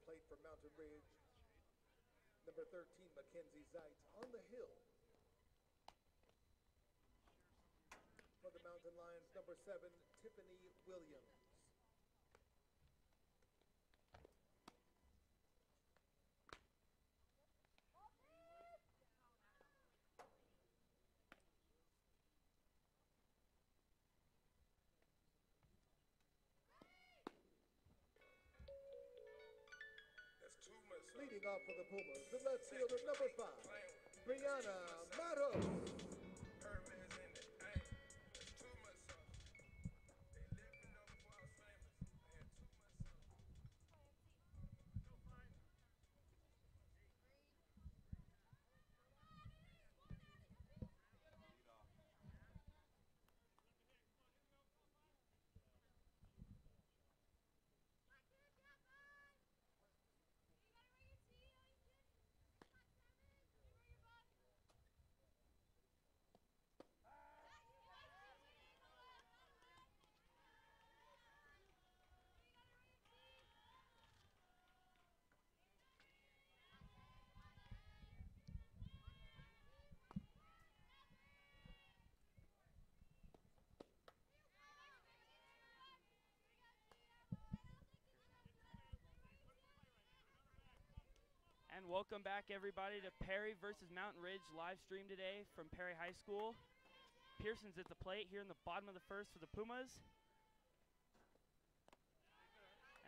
plate for Mountain Ridge, number 13, Mackenzie Zeit. On the hill for the Mountain Lions, number 7, Tiffany Williams. Leading off for the Pumas, the left fielder, number 5, Brianna Matos. And welcome back, everybody, to Perry versus Mountain Ridge live stream today from Perry High School. Pearson's at the plate here in the bottom of the first for the Pumas.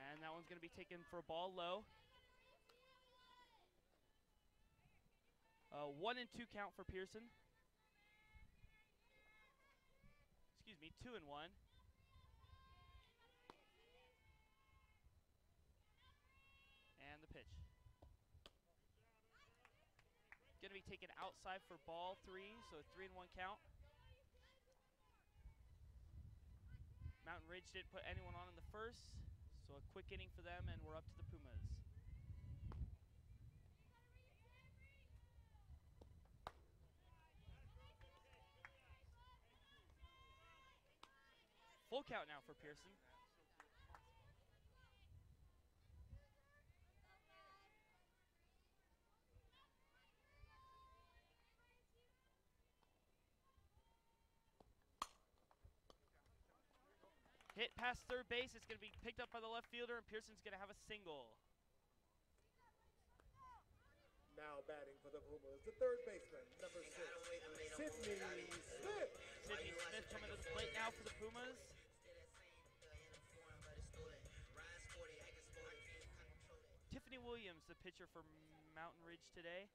And that one's going to be taken for a ball low. 1-2 count for Pearson. Excuse me, 2-1. And the pitch. Going to be taken outside for ball 3, so a 3-1 count. Mountain Ridge didn't put anyone on in the first, so a quick inning for them, and we're up to the Pumas. Full count now for Pearson. Hit past third base. It's going to be picked up by the left fielder, and Pearson's going to have a single. Now batting for the Pumas, the third baseman, number 6, Sydney Smith. Sydney Smith coming to the plate now for the Pumas. Tiffany Williams, the pitcher for Mountain Ridge today.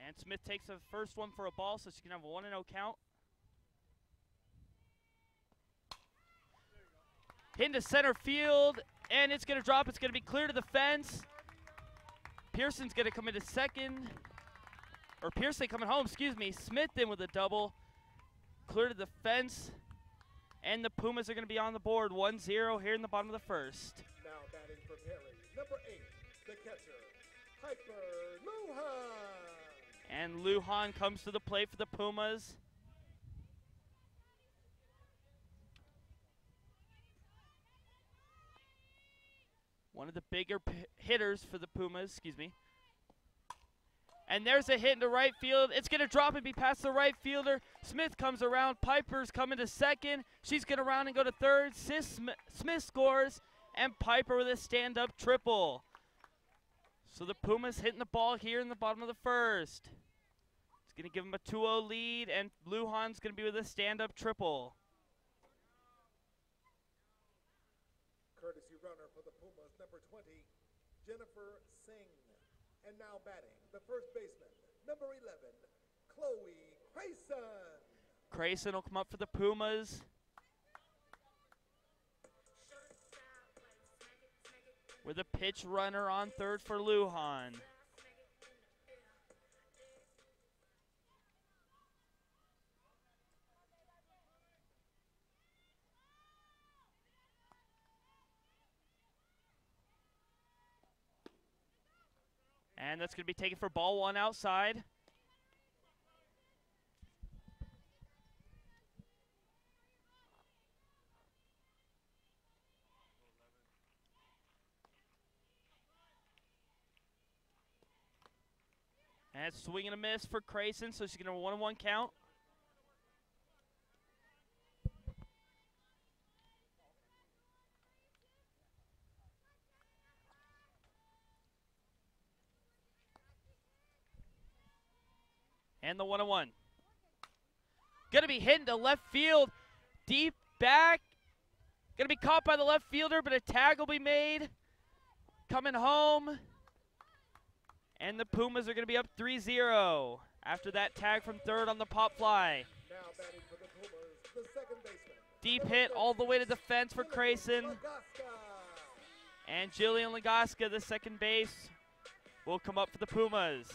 And Smith takes the first one for a ball, so she can have a 1-0 count. Hit into center field, and it's going to drop. It's going to be clear to the fence. Pearson's going to come into second. Or Pearson coming home, excuse me. Smith in with a double. Clear to the fence. And the Pumas are going to be on the board 1-0 here in the bottom of the first. Now batting for Perry, number 8, the catcher, Piper Lujan. And Lujan comes to the plate for the Pumas. One of the bigger hitters for the Pumas, excuse me. And there's a hit into right field. It's going to drop and be past the right fielder. Smith comes around. Piper's coming to second. She's going to round and go to third. Smith scores, and Piper with a stand-up triple. So the Pumas hitting the ball here in the bottom of the first. It's going to give them a 2-0 lead, and Lujan's going to be with a stand-up triple. Courtesy runner for the Pumas, number 20, Jennifer Singh. And now batting, the first baseman, number 11, Chloe Crayson. Crayson will come up for the Pumas. With a pitch runner on third for Lujan. And that's going to be taken for ball one outside. And it's swing and a miss for Crayson, so she's going to have a 1-1 count. And the 1-1. Going to be hit into left field, deep back. Going to be caught by the left fielder, but a tag will be made. Coming home. And the Pumas are going to be up 3-0 after that tag from third on the pop fly. Now batting for the Pumas, the second baseman. Deep hit all the way to the fence for Crayson. And Jillian Lagaska, the second base, will come up for the Pumas.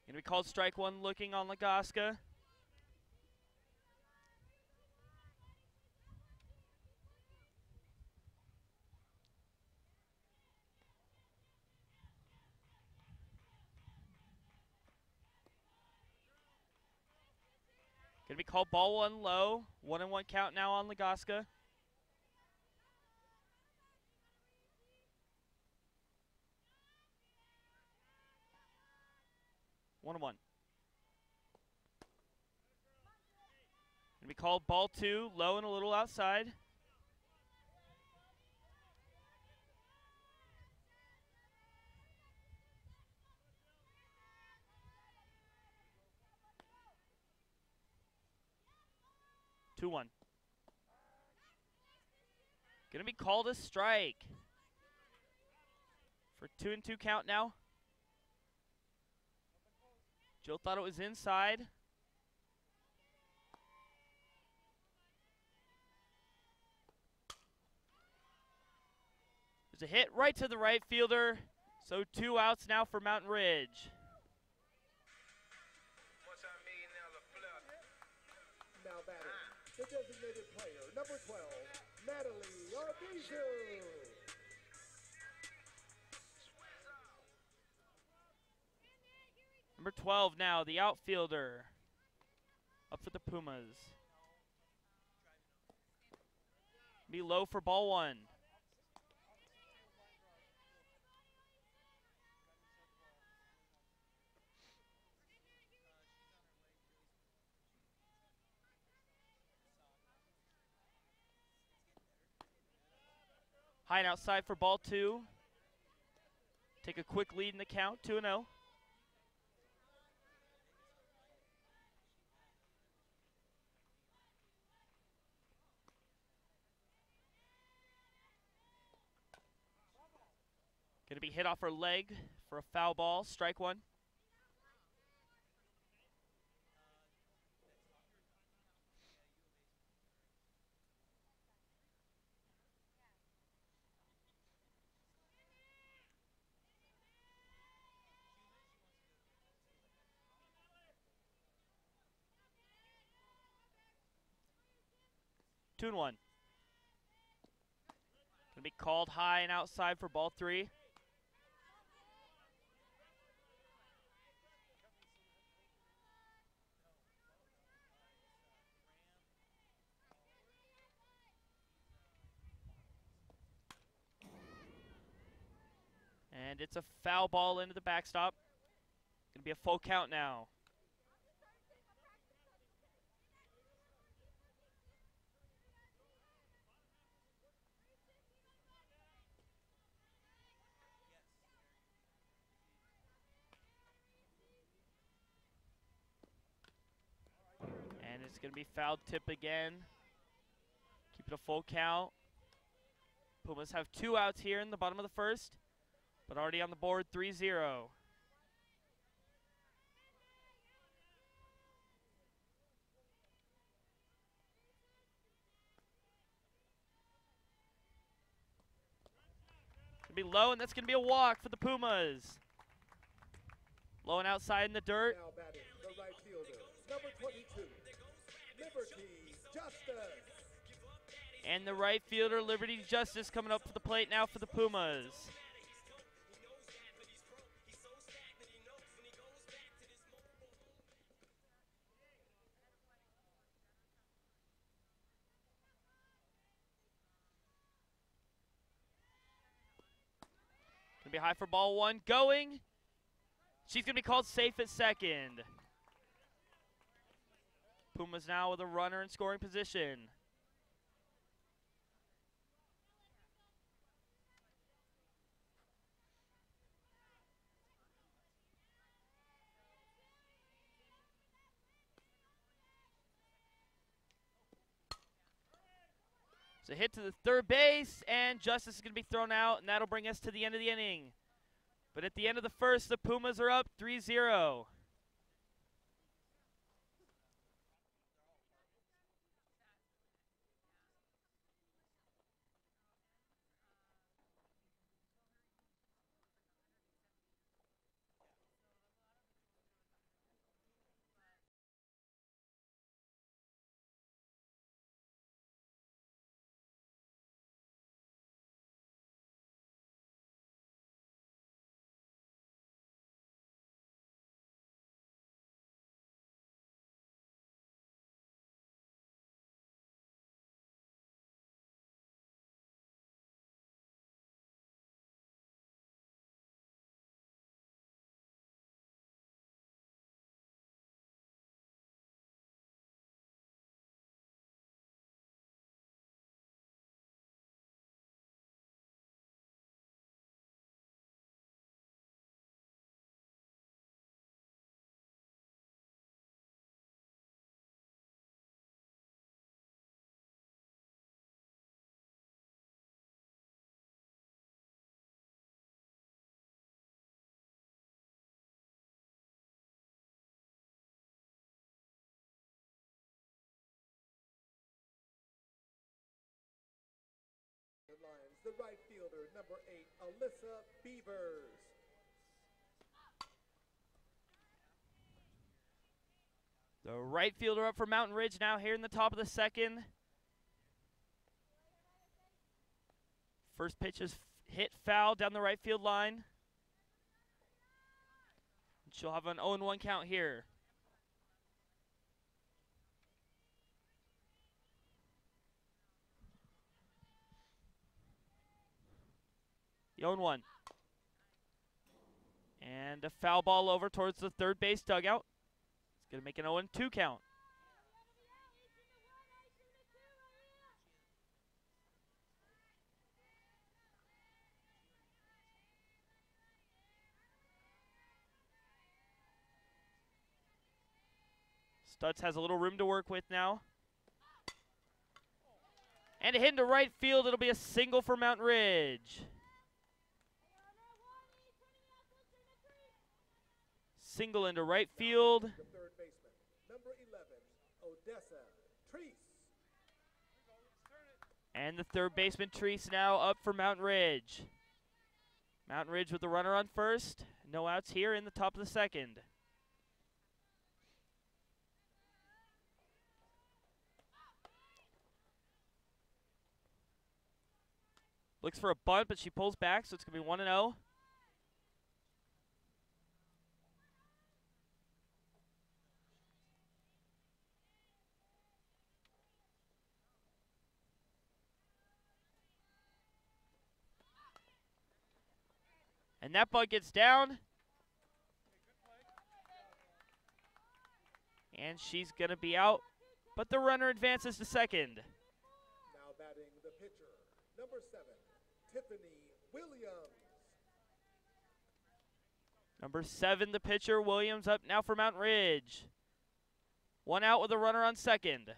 Gonna be called strike one looking on Lagaska. Gonna be called ball one low. 1-1 count now on Lagaska. One. Gonna be called ball two, low and a little outside. Two one. Gonna be called a strike. For 2-2 count now. Jill thought it was inside. There's a hit right to the right fielder. So 2 outs now for Mountain Ridge. Now batting, the designated player, number 12, Natalie Arbizu. Number 12 now, the outfielder. Up for the Pumas. Be low for ball one. High and outside for ball two. Take a quick lead in the count, 2-0. Going to be hit off her leg for a foul ball, strike one. Two and one. Going to be called high and outside for ball three. And it's a foul ball into the backstop. Going to be a full count now. And it's going to be foul tip again. Keep it a full count. Pumas have 2 outs here in the bottom of the first, but already on the board 3-0. going to be low, and that's going to be a walk for the Pumas. Low and outside in the dirt. Now batting the right fielder, number 22, Liberty Justice. And the right fielder, Liberty Justice, coming up for the plate now for the Pumas. Gonna be high for ball one, going. She's gonna be called safe at second. Pumas now with a runner in scoring position. It's a hit to the third base, and Justice is going to be thrown out, and that'll bring us to the end of the inning. But at the end of the first, the Pumas are up 3-0. Lines, the right fielder, number 8, Alyssa Beavers. The right fielder up for Mountain Ridge now here in the top of the second. First pitch is hit foul down the right field line. She'll have an 0-1 count here. The 0-1. And a foul ball over towards the third base dugout. It's going to make an 0-2 count. Stutz has a little room to work with now. And a hit into right field. It'll be a single for Mountain Ridge. Single into right field. The third baseman, number 11, Odessa Treese. And the third baseman, Treese, now up for Mountain Ridge. Mountain Ridge with the runner on first. No outs here in the top of the second. Looks for a bunt, but she pulls back, so it's going to be 1-0. And that ball gets down. And she's going to be out, but the runner advances to second. Now batting the pitcher, number 7, Tiffany Williams. Number 7, the pitcher, Williams, up now for Mountain Ridge. One out with a runner on second.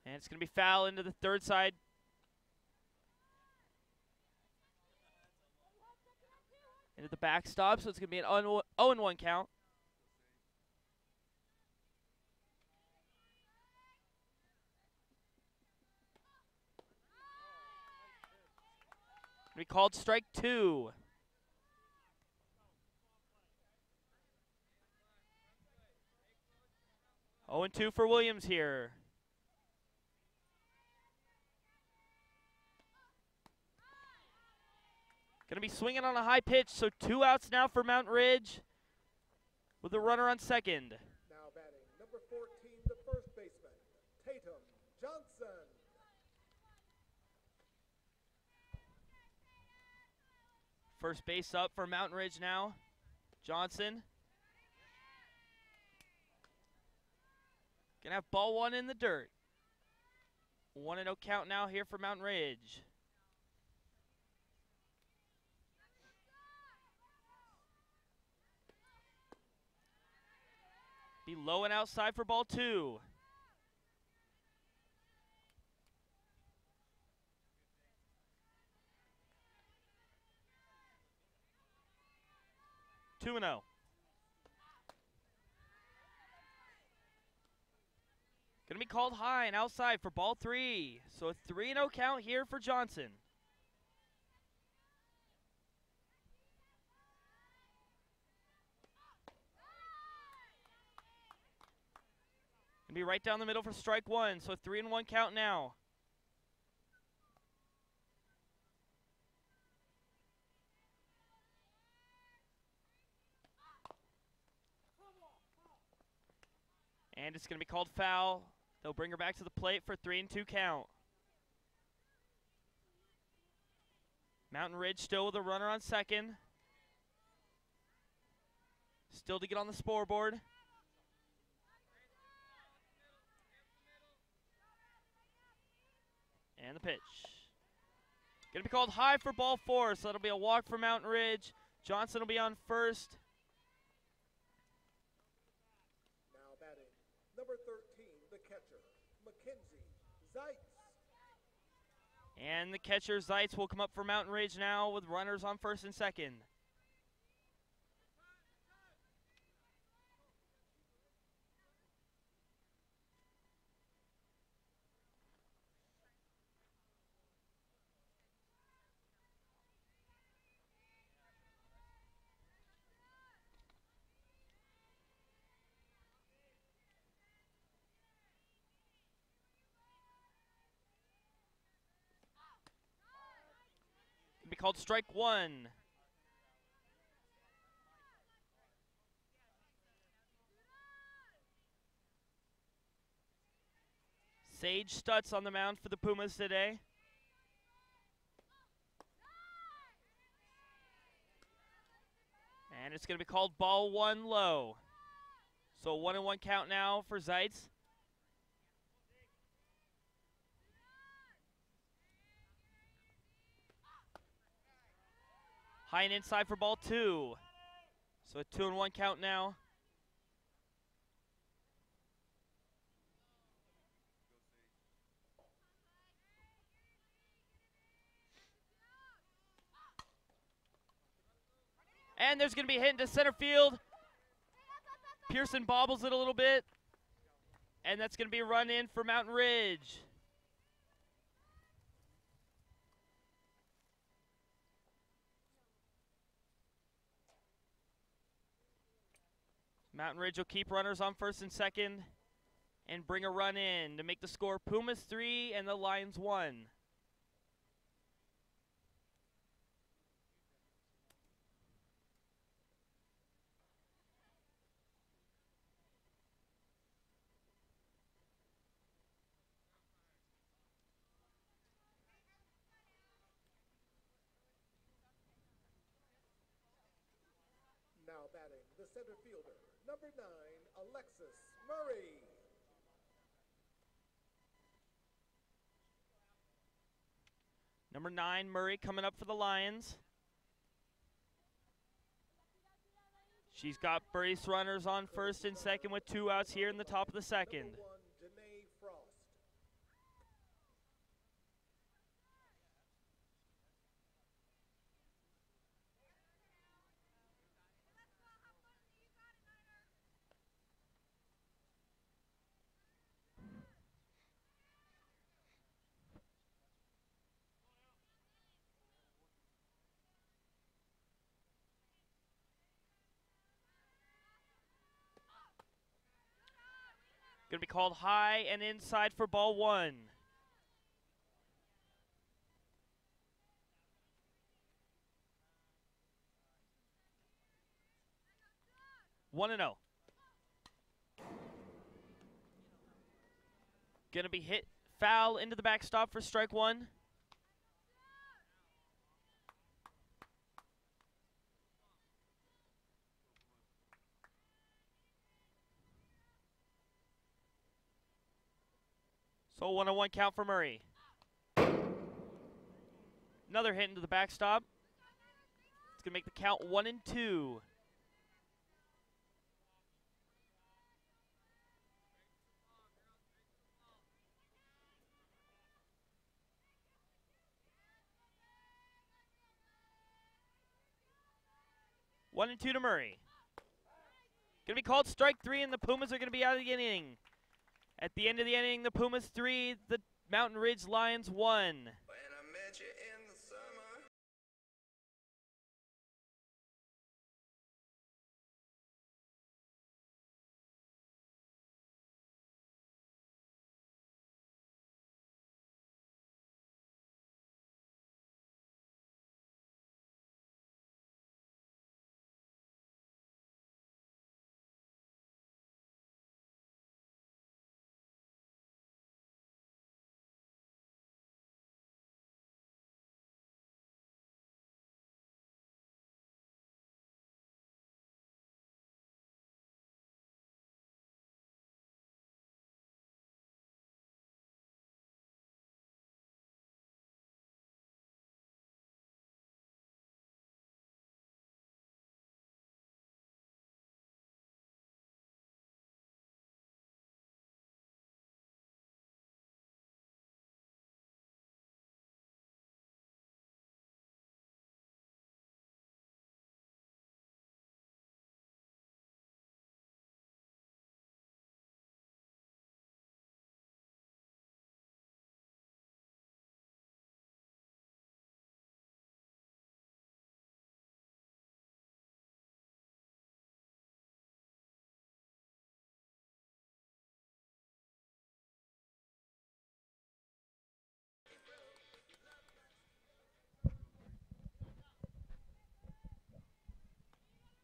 And it's going to be foul into the third side. Into the backstop, so it's going to be an 0-1 count. We called strike 2. Oh, and 2 for Williams here. Going to be swinging on a high pitch, so 2 outs now for Mountain Ridge with a runner on second. Now batting, number 14, the first baseman, Tatum Johnson. First base up for Mountain Ridge now. Johnson. Gonna have ball 1 in the dirt. 1-0 count now here for Mountain Ridge. Be low and outside for ball 2. Two and 0. Gonna be called high and outside for ball 3. So a 3-0 count here for Johnson. Gonna be right down the middle for strike 1. So a 3-1 count now. And it's going to be called foul. They'll bring her back to the plate for 3-2 count. Mountain Ridge still with a runner on second. Still to get on the scoreboard. And the pitch. Going to be called high for ball 4, so that'll be a walk for Mountain Ridge. Johnson will be on first. Number 13, the catcher, Mackenzie Zeitz. And the catcher, Zeitz, will come up for Mountain Ridge now with runners on first and second. Be called strike 1. Sage Stutz on the mound for the Pumas today. And it's going to be called ball 1 low. So 1-1 count now for Zeitz. High and inside for ball 2. So a 2-1 count now. And there's going to be a hit into center field. Pearson bobbles it a little bit. And that's going to be a run in for Mountain Ridge. Mountain Ridge will keep runners on first and second and bring a run in to make the score Pumas 3 and the Lions 1. Now batting, the center fielder, number 9, Alexis Murray. Number 9, Murray, coming up for the Lions. She's got base runners on first and second with 2 outs here in the top of the second. Number 1, Janae Frost. Going to be called high and inside for ball 1. One and 0. Going to be hit foul into the backstop for strike 1. So 1-1 count for Murray. Another hit into the backstop. It's going to make the count 1-2. One and 2 to Murray. Going to be called strike 3, and the Pumas are going to be out of the inning. At the end of the inning, the Pumas 3, the Mountain Ridge Lions 1.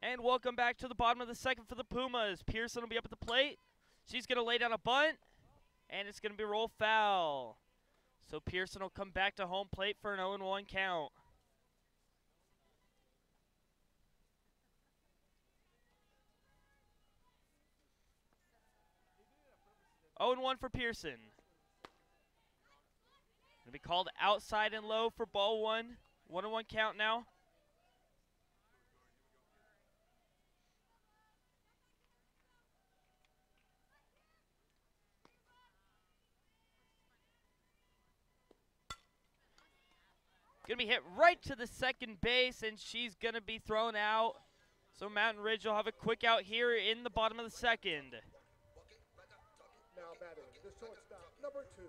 And welcome back to the bottom of the second for the Pumas. Pearson will be up at the plate. She's going to lay down a bunt, and it's going to be roll foul. So Pearson will come back to home plate for an 0-1 count. 0-1 for Pearson. Going to be called outside and low for ball 1. 1-1 count now. Going to be hit right to the second base, and she's going to be thrown out. So Mountain Ridge will have a quick out here in the bottom of the second. Now batting the shortstop, number 2,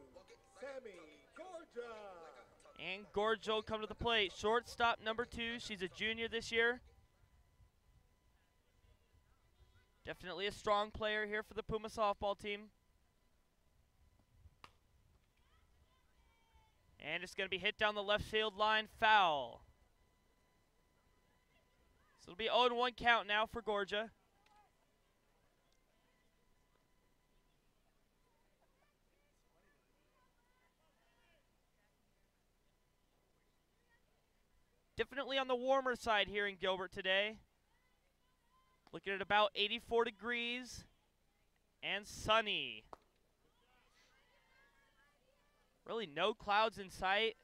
Sammy Gorgia. And Gorgia will come to the plate. Shortstop number 2. She's a junior this year. Definitely a strong player here for the Puma softball team. And it's going to be hit down the left field line, foul. So it'll be 0-1 count now for Gorgia. Definitely on the warmer side here in Gilbert today. Looking at about 84 degrees and sunny. Really no clouds in sight.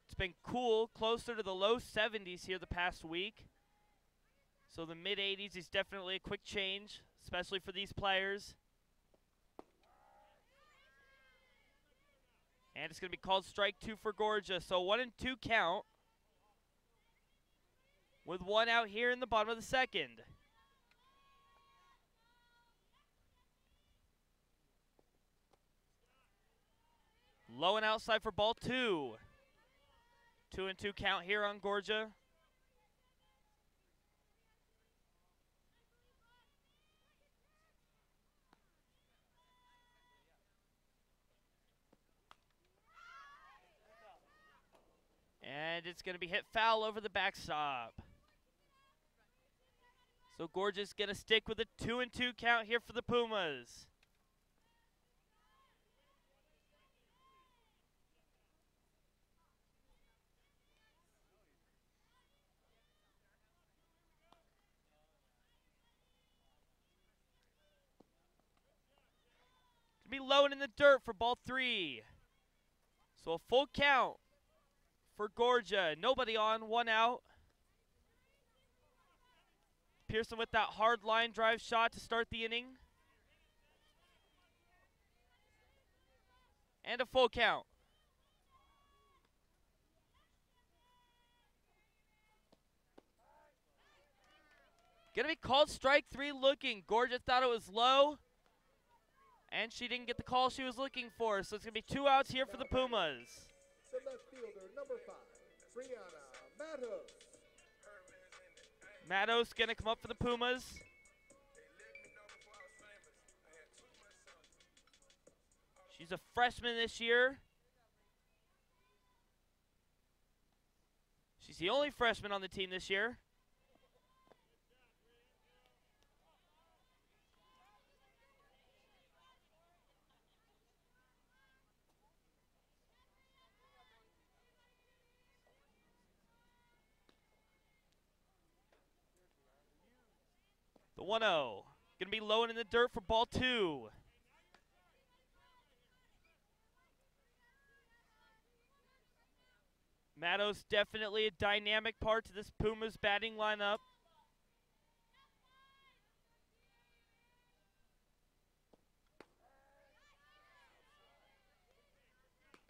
It's been cool, closer to the low 70s here the past week. So the mid 80s is definitely a quick change, especially for these players. And it's going to be called strike 2 for Gorgia. So 1-2 count. With 1 out here in the bottom of the second. Low and outside for ball 2. 2-2 count here on Gorgia. And it's going to be hit foul over the backstop. So Gorgeous going to stick with a 2-2 count here for the Pumas. Be low and in the dirt for ball 3. So a full count for Gorgia. Nobody on, 1 out. Pearson with that hard line drive shot to start the inning. And a full count. Gonna be called strike 3 looking. Gorgia thought it was low. And she didn't get the call she was looking for. So it's going to be 2 outs here for the Pumas. The left fielder, number 5, Brianna Matos. Matos going to come up for the Pumas. She's a freshman this year. She's the only freshman on the team this year. The 1-0. Going to be low and in the dirt for ball 2. Matos definitely a dynamic part to this Pumas batting lineup.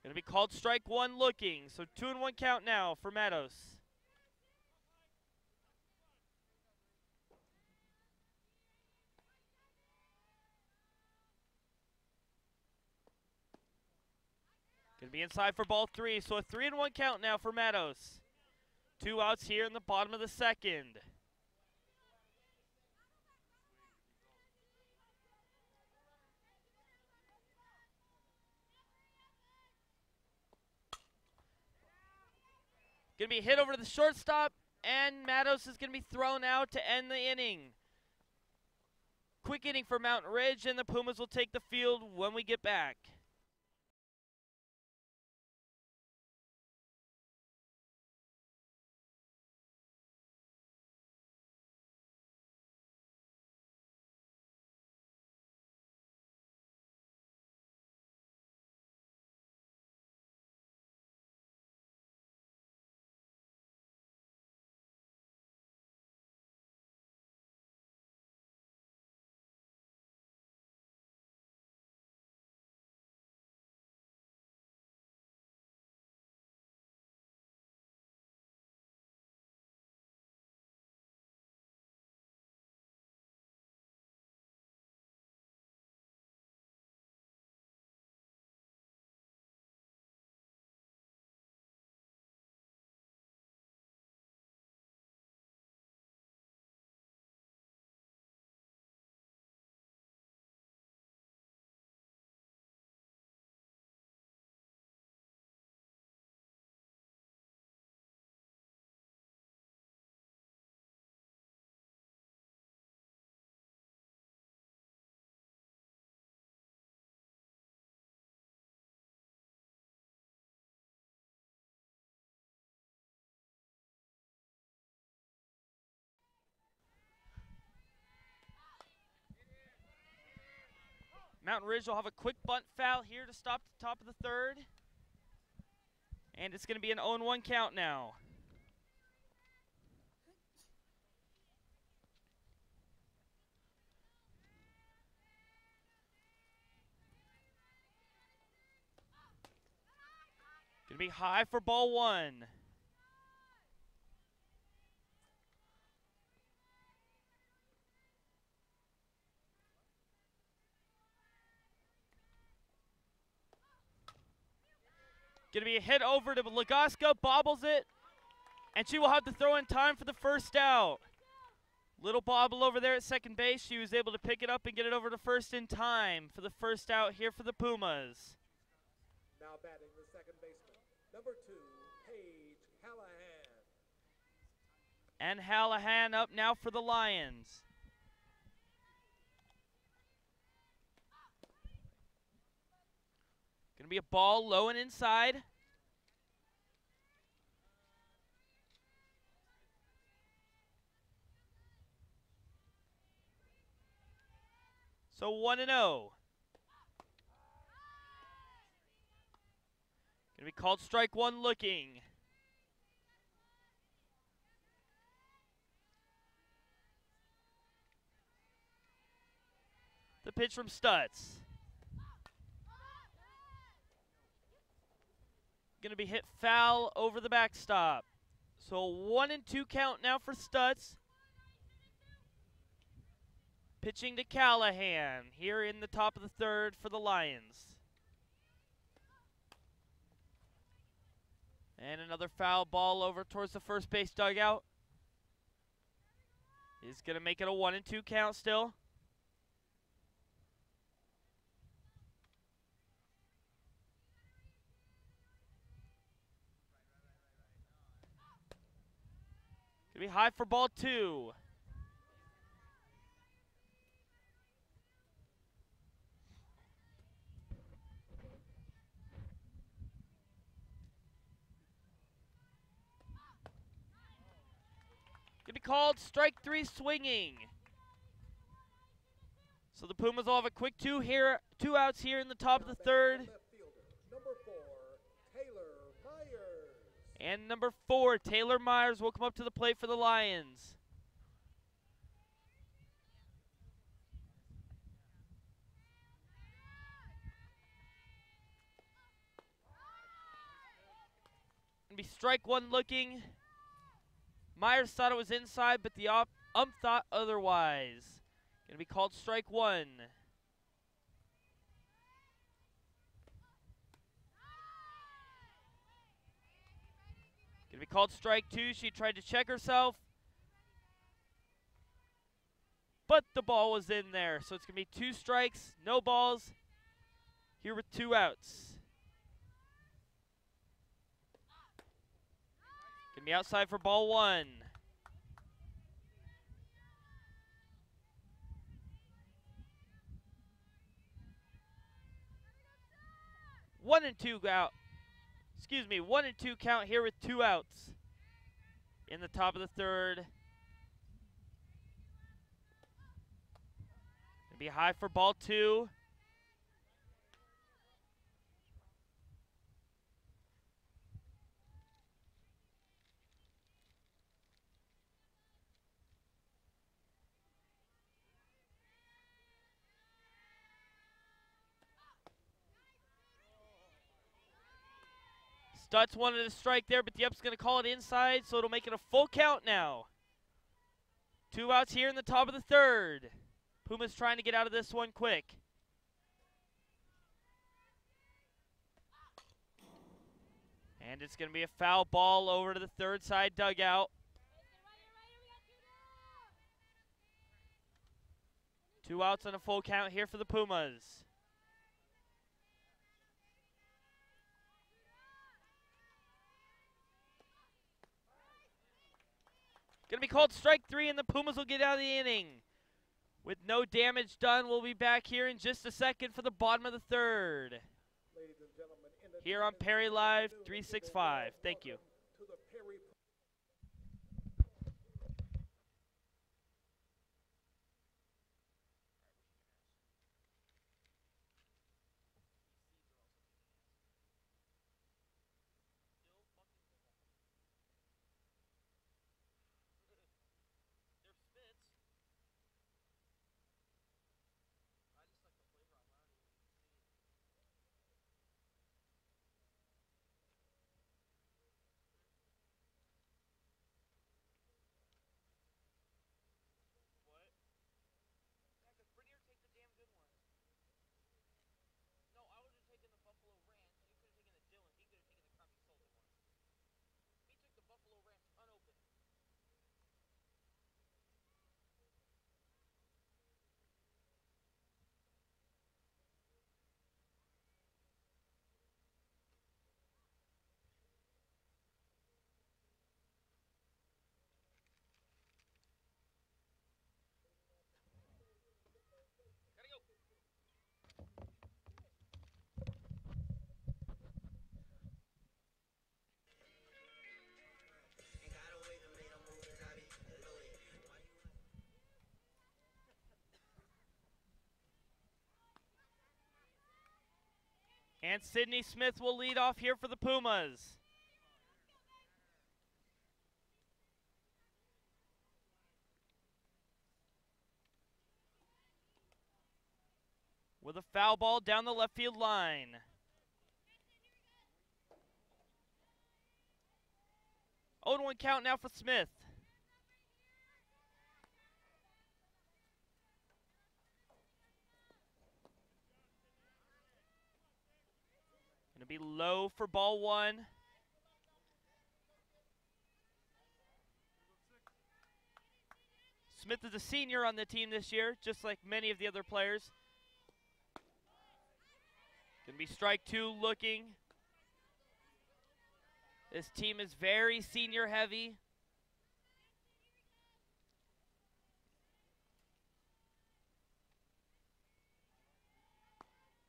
Going to be called strike 1 looking. So 2-1 count now for Matos. Going to be inside for ball 3, so a 3-1 count now for Matos. 2 outs here in the bottom of the second. Going to be hit over to the shortstop, and Matos is going to be thrown out to end the inning. Quick inning for Mountain Ridge, and the Pumas will take the field when we get back. Mountain Ridge will have a quick bunt foul here to stop the top of the third. And it's going to be an 0-1 count now. Going to be high for ball 1. Going to be a hit over to Legoska, bobbles it, and she will have to throw in time for the first out. Little bobble over there at second base. She was able to pick it up and get it over to first in time for the first out here for the Pumas. Now batting the second baseman, number 2, Paige Callahan. And Hallahan up now for the Lions. Gonna be a ball low and inside. So 1-0. Gonna be called strike one looking. The pitch from Stutz. Gonna be hit foul over the backstop. So 1-2 count now for Stutz. Pitching to Callahan here in the top of the third for the Lions. And another foul ball over towards the first base dugout. He's gonna make it a 1-2 count still. Gonna be high for ball two. Gonna be called strike three swinging. So the Pumas will have a quick two outs here in the top of the third. Number 4, Taylor Myers. And number 4, Taylor Myers will come up to the plate for the Lions. Gonna be strike one looking. Myers thought it was inside, but the ump thought otherwise. Gonna be called strike one. Gonna be called strike two. She tried to check herself, but the ball was in there. So it's gonna be 2 strikes, no balls. Here with 2 outs. Gonna be outside for ball one. One and two out. Excuse me, 1-2 count here with 2 outs in the top of the third. Gonna be high for ball two. Stutz wanted a strike there, but the up's going to call it inside, so it'll make it a full count now. 2 outs here in the top of the third. Pumas trying to get out of this one quick. And it's going to be a foul ball over to the third side dugout. 2 outs and a full count here for the Pumas. Going to be called strike three, and the Pumas will get out of the inning. With no damage done, we'll be back here in just a second for the bottom of the third. Here on Perry Live 365. Thank you. And Sydney Smith will lead off here for the Pumas. With a foul ball down the left field line. Oh, 0-1 count now for Smith. Gonna be low for ball one. Smith is a senior on the team this year, just like many of the other players. Gonna be strike two looking. This team is very senior heavy.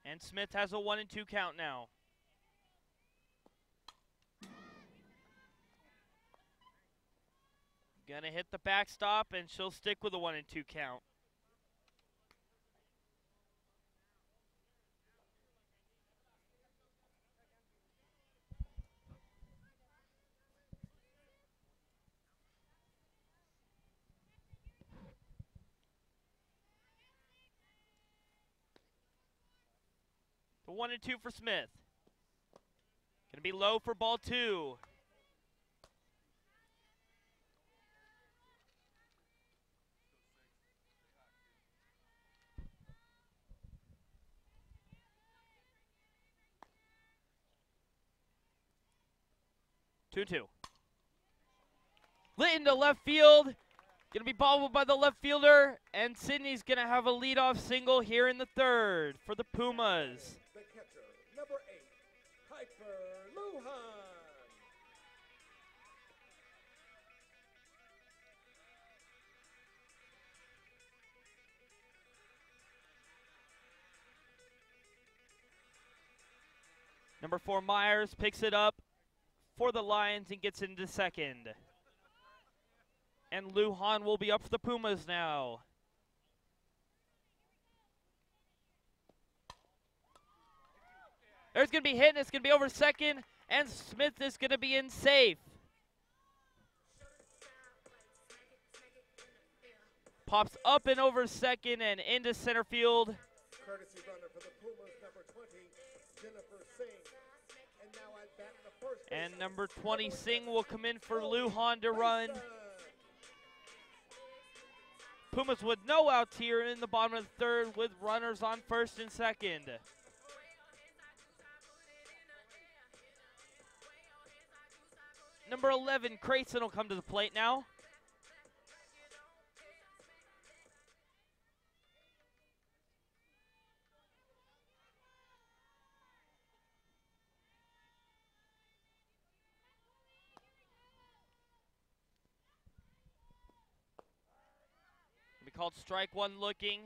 And Smith has a 1-2 count now. Gonna hit the backstop, and she'll stick with a 1-2 count. The 1-2 for Smith. Gonna be low for ball two. Two. Lit into left field. Gonna be bobbled by the left fielder, and Sydney's gonna have a leadoff single here in the third for the Pumas. The catcher, number 8, Piper Lujan. Number 4, Myers picks it up for the Lions and gets into second. And Lujan will be up for the Pumas now. There's going to be hit, and it's going to be over second, and Smith is going to be in safe. Pops up and over second and into center field. Courtesy runner for the Pumas, number 20, Jennifer Singh. And now at bat the first And baseman, number 20, Singh, will come in for Lujan to run. Pumas with no outs here in the bottom of the third with runners on first and second. Number 11, Crayson, will come to the plate now. Be called strike one looking.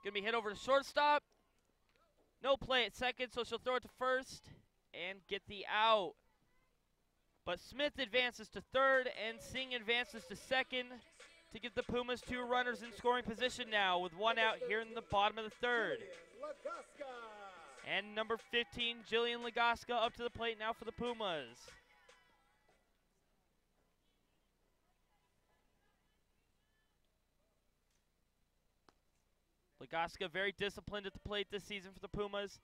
Gonna be hit over to shortstop. No play at second, so she'll throw it to first and get the out. But Smith advances to third and Singh advances to second to give the Pumas 2 runners in scoring position now with 1 out here in the bottom of the third. And number 15, Jillian Legasca, up to the plate now for the Pumas. Legasca very disciplined at the plate this season for the Pumas.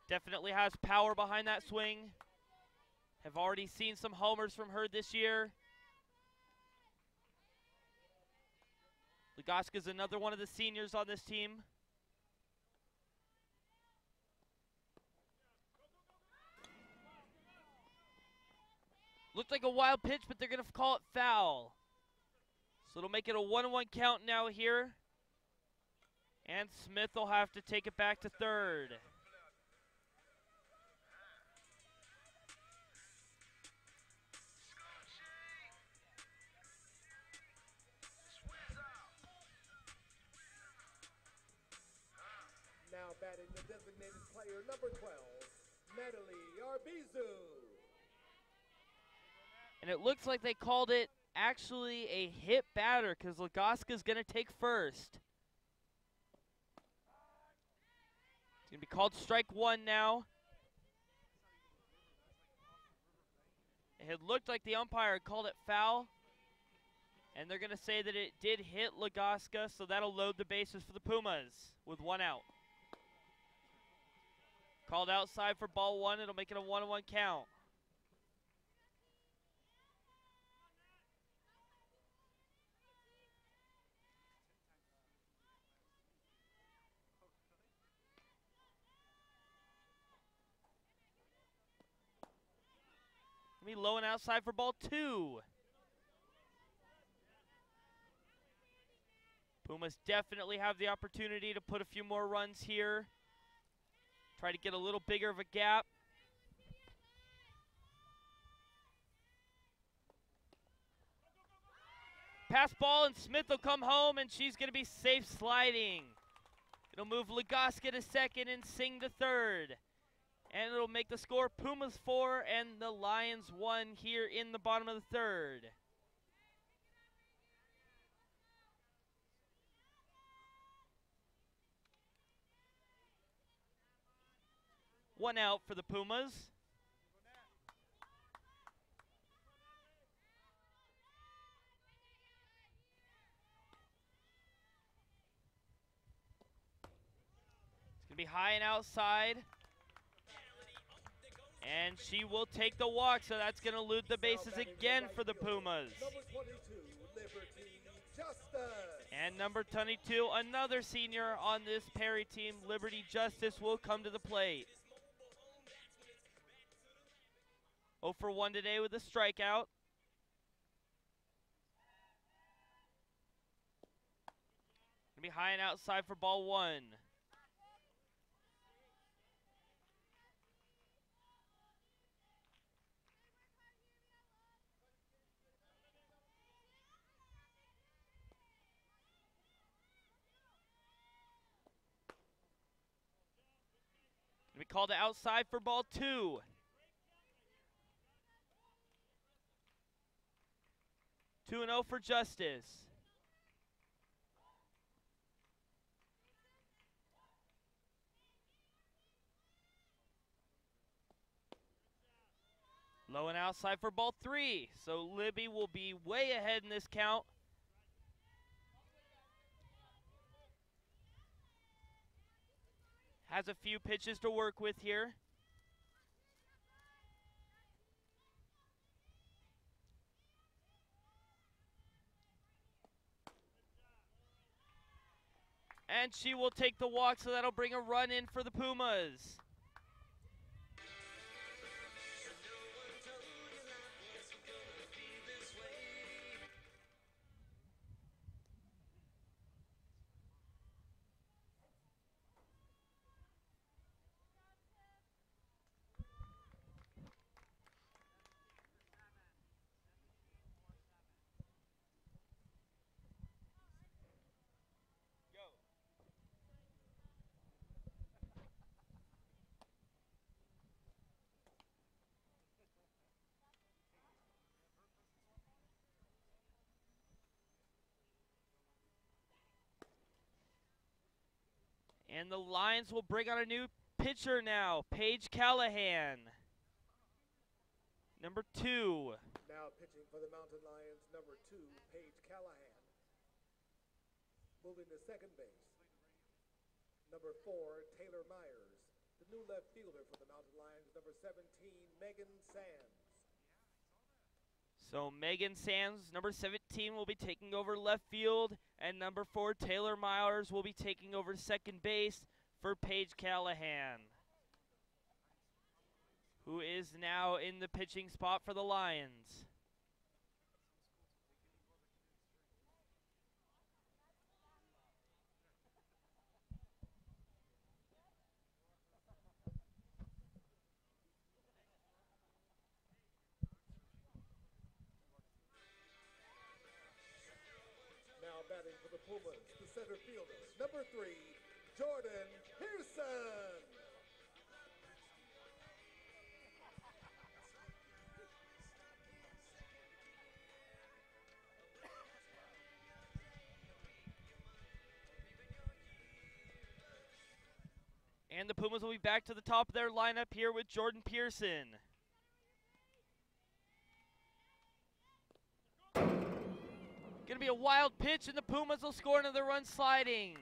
Definitely has power behind that swing. Have already seen some homers from her this year. Legasca's another one of the seniors on this team. Looked like a wild pitch, but they're going to call it foul. So it'll make it a 1-1 count now here. And Smith will have to take it back to third. designated player number 12, Natalie Arbizu. And it looks like they called it actually a hit batter because Legoska's going to take first. It's going to be called strike one now. It had looked like the umpire called it foul. And they're going to say that it did hit Legoska, so that'll load the bases for the Pumas with one out. Called outside for ball one. It'll make it a 1-1 count. Gonna be low and outside for ball two. Pumas definitely have the opportunity to put a few more runs here. Try to get a little bigger of a gap. Pass ball and Smith will come home and she's gonna be safe sliding. It'll move Legoska to second and Singh to third. And it'll make the score Pumas 4 and the Lions 1 here in the bottom of the third. One out for the Pumas. It's gonna be high and outside. And she will take the walk, so that's going to loot the bases again for the Pumas. Number 22, Liberty Justice. And number 22, another senior on this Perry team, Liberty Justice, will come to the plate. 0 for 1 today with a strikeout. Gonna be high and outside for ball one. We called it outside for ball two. Two and 0 for Justice. Low and outside for ball three. So Libby will be way ahead in this count. Has a few pitches to work with here. And she will take the walk, so that'll bring a run in for the Pumas. And the Lions will bring on a new pitcher now, Paige Callahan. Number 2. Now pitching for the Mountain Lions, number 2, Paige Callahan. Moving to second base, number 4, Taylor Myers. The new left fielder for the Mountain Lions, number 17, Megan Sands. So Megan Sands, number 17, will be taking over left field, and number 4, Taylor Myers, will be taking over second base for Paige Callahan, who is now in the pitching spot for the Lions. Now batting for the Pumas, the center fielder, number 3, Jordan Pearson. And the Pumas will be back to the top of their lineup here with Jordan Pearson. Gonna be a wild pitch, and the Pumas will score another run sliding.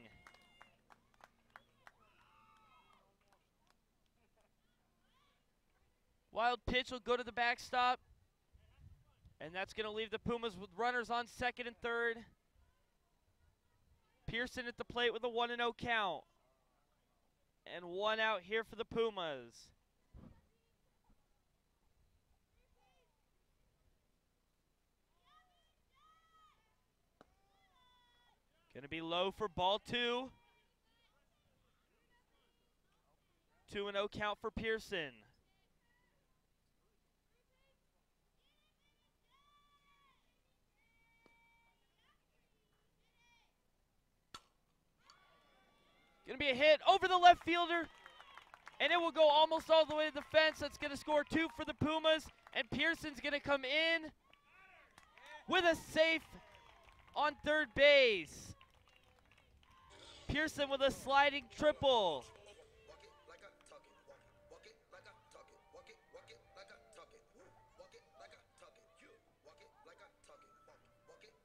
Wild pitch will go to the backstop. And that's gonna leave the Pumas with runners on second and third. Pearson at the plate with a 1-0 count. And one out here for the Pumas. Gonna be low for ball 2. 2-0 count for Pearson. Gonna be a hit over the left fielder, and it will go almost all the way to the fence. That's gonna score 2 for the Pumas, and Pearson's gonna come in with a safe on third base. Pearson with a sliding triple.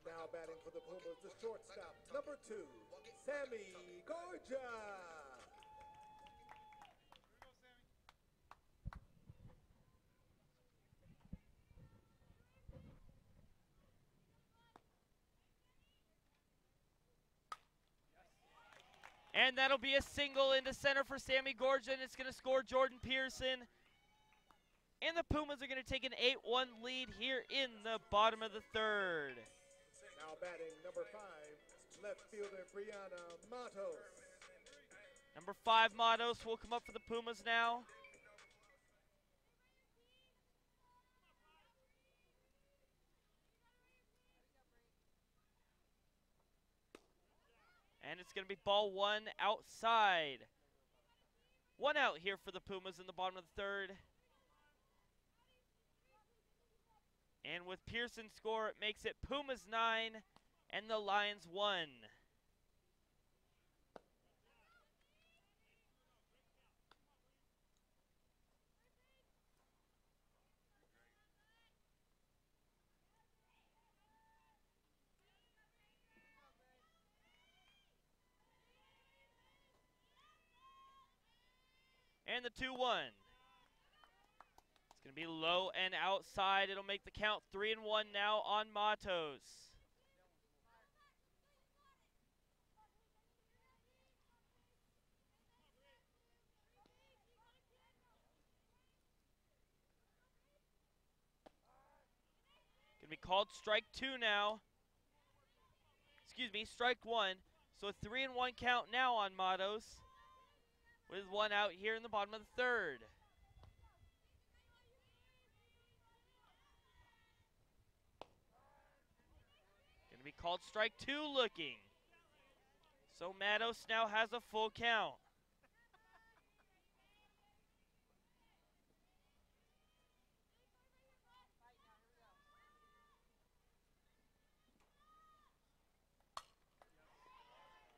Now batting for the Pumas, the shortstop, number 2, Sammy Gorja. And that'll be a single into center for Sammy Gorja, and it's going to score Jordan Pearson. And the Pumas are going to take an 8-1 lead here in the bottom of the third. Now batting, number 5, left fielder Brianna Matos. Number 5, Matos, will come up for the Pumas now. And it's going to be ball 1 outside. 1 out here for the Pumas in the bottom of the third. And with Pearson's score, it makes it Pumas 9 and the Lions 1. And the 2-1. It's going to be low and outside. It'll make the count 3-1 now on Matos. Going to be called strike 2 now. Excuse me, strike 1. So a 3-1 count now on Matos, with 1 out here in the bottom of the third. Going to be called strike 2 looking. So Matos now has a full count.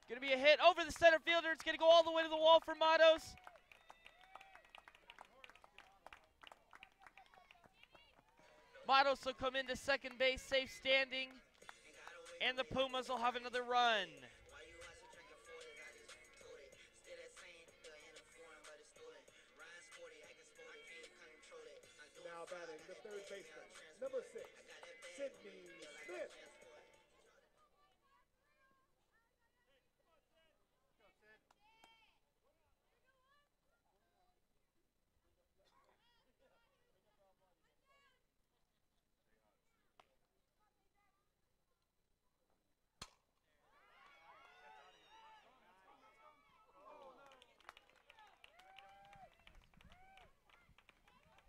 Going to be a hit over the center fielder. It's going to go all the way to the wall for Matos. Matos will come into second base, safe standing. And the Pumas will have another run. Now batting the third baseman, number 6, Sidney Smith.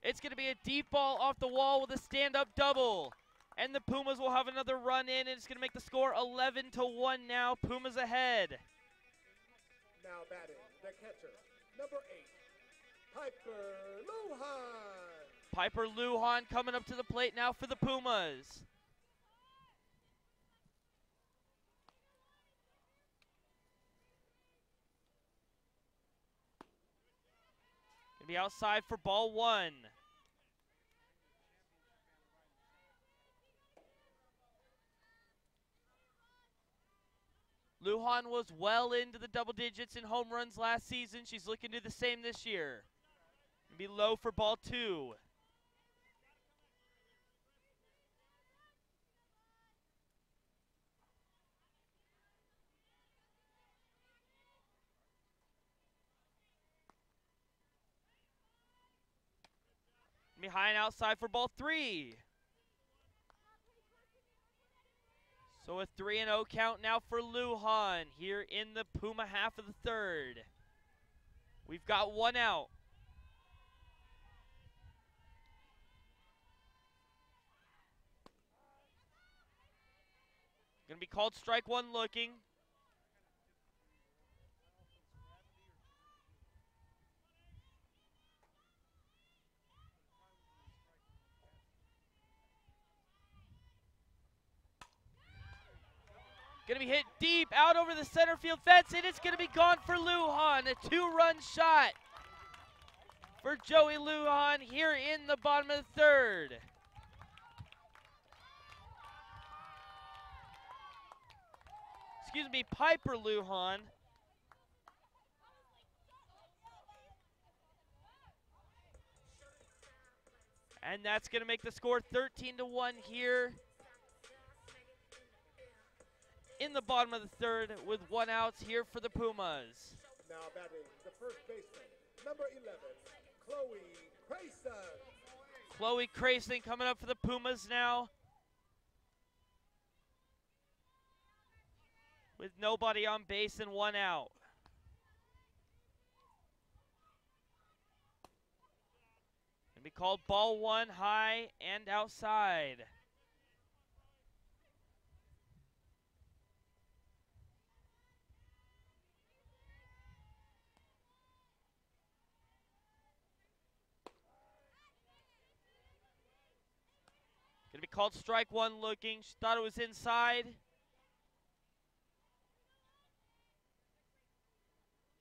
It's going to be a deep ball off the wall with a stand-up double. And the Pumas will have another run in, and it's going to make the score 11-1 now. Pumas ahead. Now batting, the catcher, number 8, Piper Lujan. Piper Lujan coming up to the plate now for the Pumas. Gonna be outside for ball 1. Lujan was well into the double digits in home runs last season. She's looking to do the same this year. Gonna be low for ball 2. Gonna be high and outside for ball 3. So a 3-0 count now for Lujan here in the Puma half of the third. We've got 1 out. Gonna be called strike 1 looking. Gonna be hit deep out over the center field fence, and it's gonna be gone for Lujan. A 2-run shot for Joey Lujan here in the bottom of the third. Excuse me, Piper Lujan. And that's gonna make the score 13-1 here in the bottom of the third with 1 out here for the Pumas. Now batting, the first baseman, number 11, Chloe Crayson. Chloe Crayson coming up for the Pumas now. With nobody on base and 1 out. Gonna be called ball 1, high and outside. Gonna be called strike 1 looking. She thought it was inside.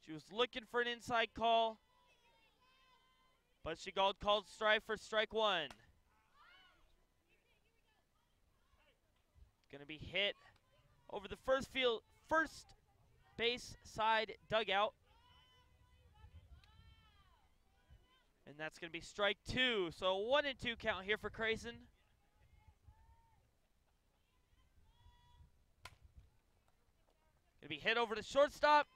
She was looking for an inside call, but she called strike for strike 1. Gonna be hit over the first base side dugout. And that's gonna be strike 2. So 1-2 count here for Crayson. Gonna be hit over to shortstop.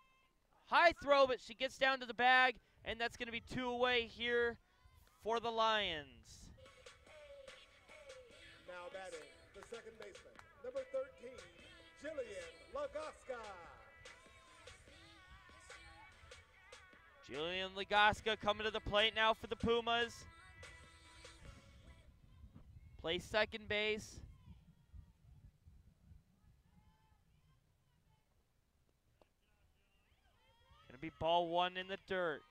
High throw, but she gets down to the bag, and that's going to be 2 away here for the Lions. Now batting, the second baseman, number 13, Jillian Lagaska. Jillian Lagaska coming to the plate now for the Pumas. Plays second base. Be ball 1 in the dirt.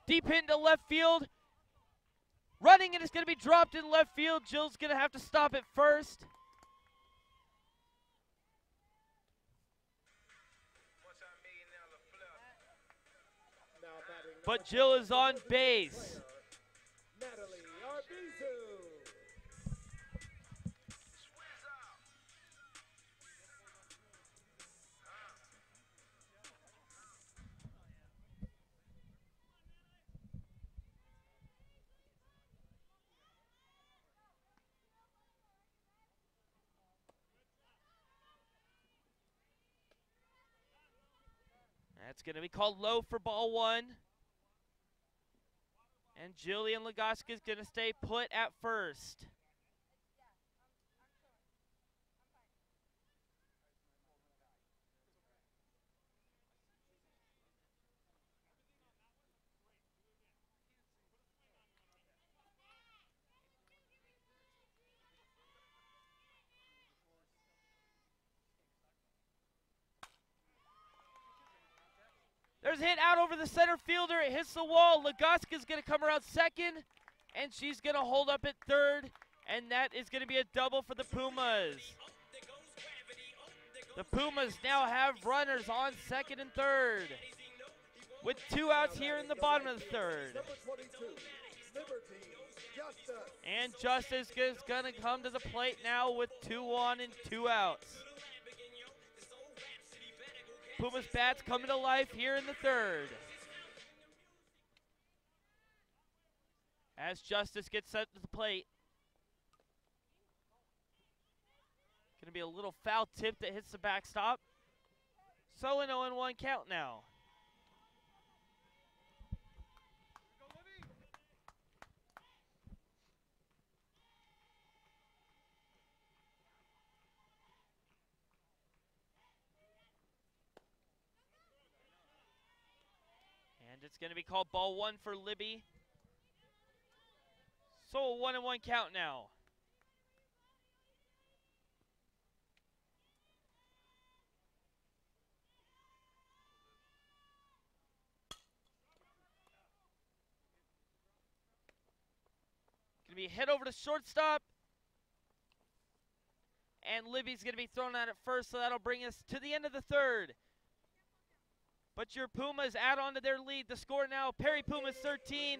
Deep hit into left field. Running, and it's going to be dropped in left field. Jill's going to have to stop it first. But Jill is on base. Natalie Arbizu. That's going to be called low for ball 1. And Jillian Lagaska is going to stay put at first. There's a hit out over the center fielder. It hits the wall. Legoska's going to come around second, and she's going to hold up at third, and that is going to be a double for the Pumas. The Pumas now have runners on second and third, with 2 outs here in the bottom of the third. Number 22, Liberty Justice. And Justice is going to come to the plate now with 2 on and 2 outs. Pumas bats coming to life here in the third. As Justice gets set to the plate. Going to be a little foul tip that hits the backstop. So an 0-1 count now. And it's going to be called ball 1 for Libby. So a 1-1 count now. Going to be hit over to shortstop. And Libby's going to be thrown out at first, so that'll bring us to the end of the third. But your Pumas add on to their lead. The score now, Perry Pumas 13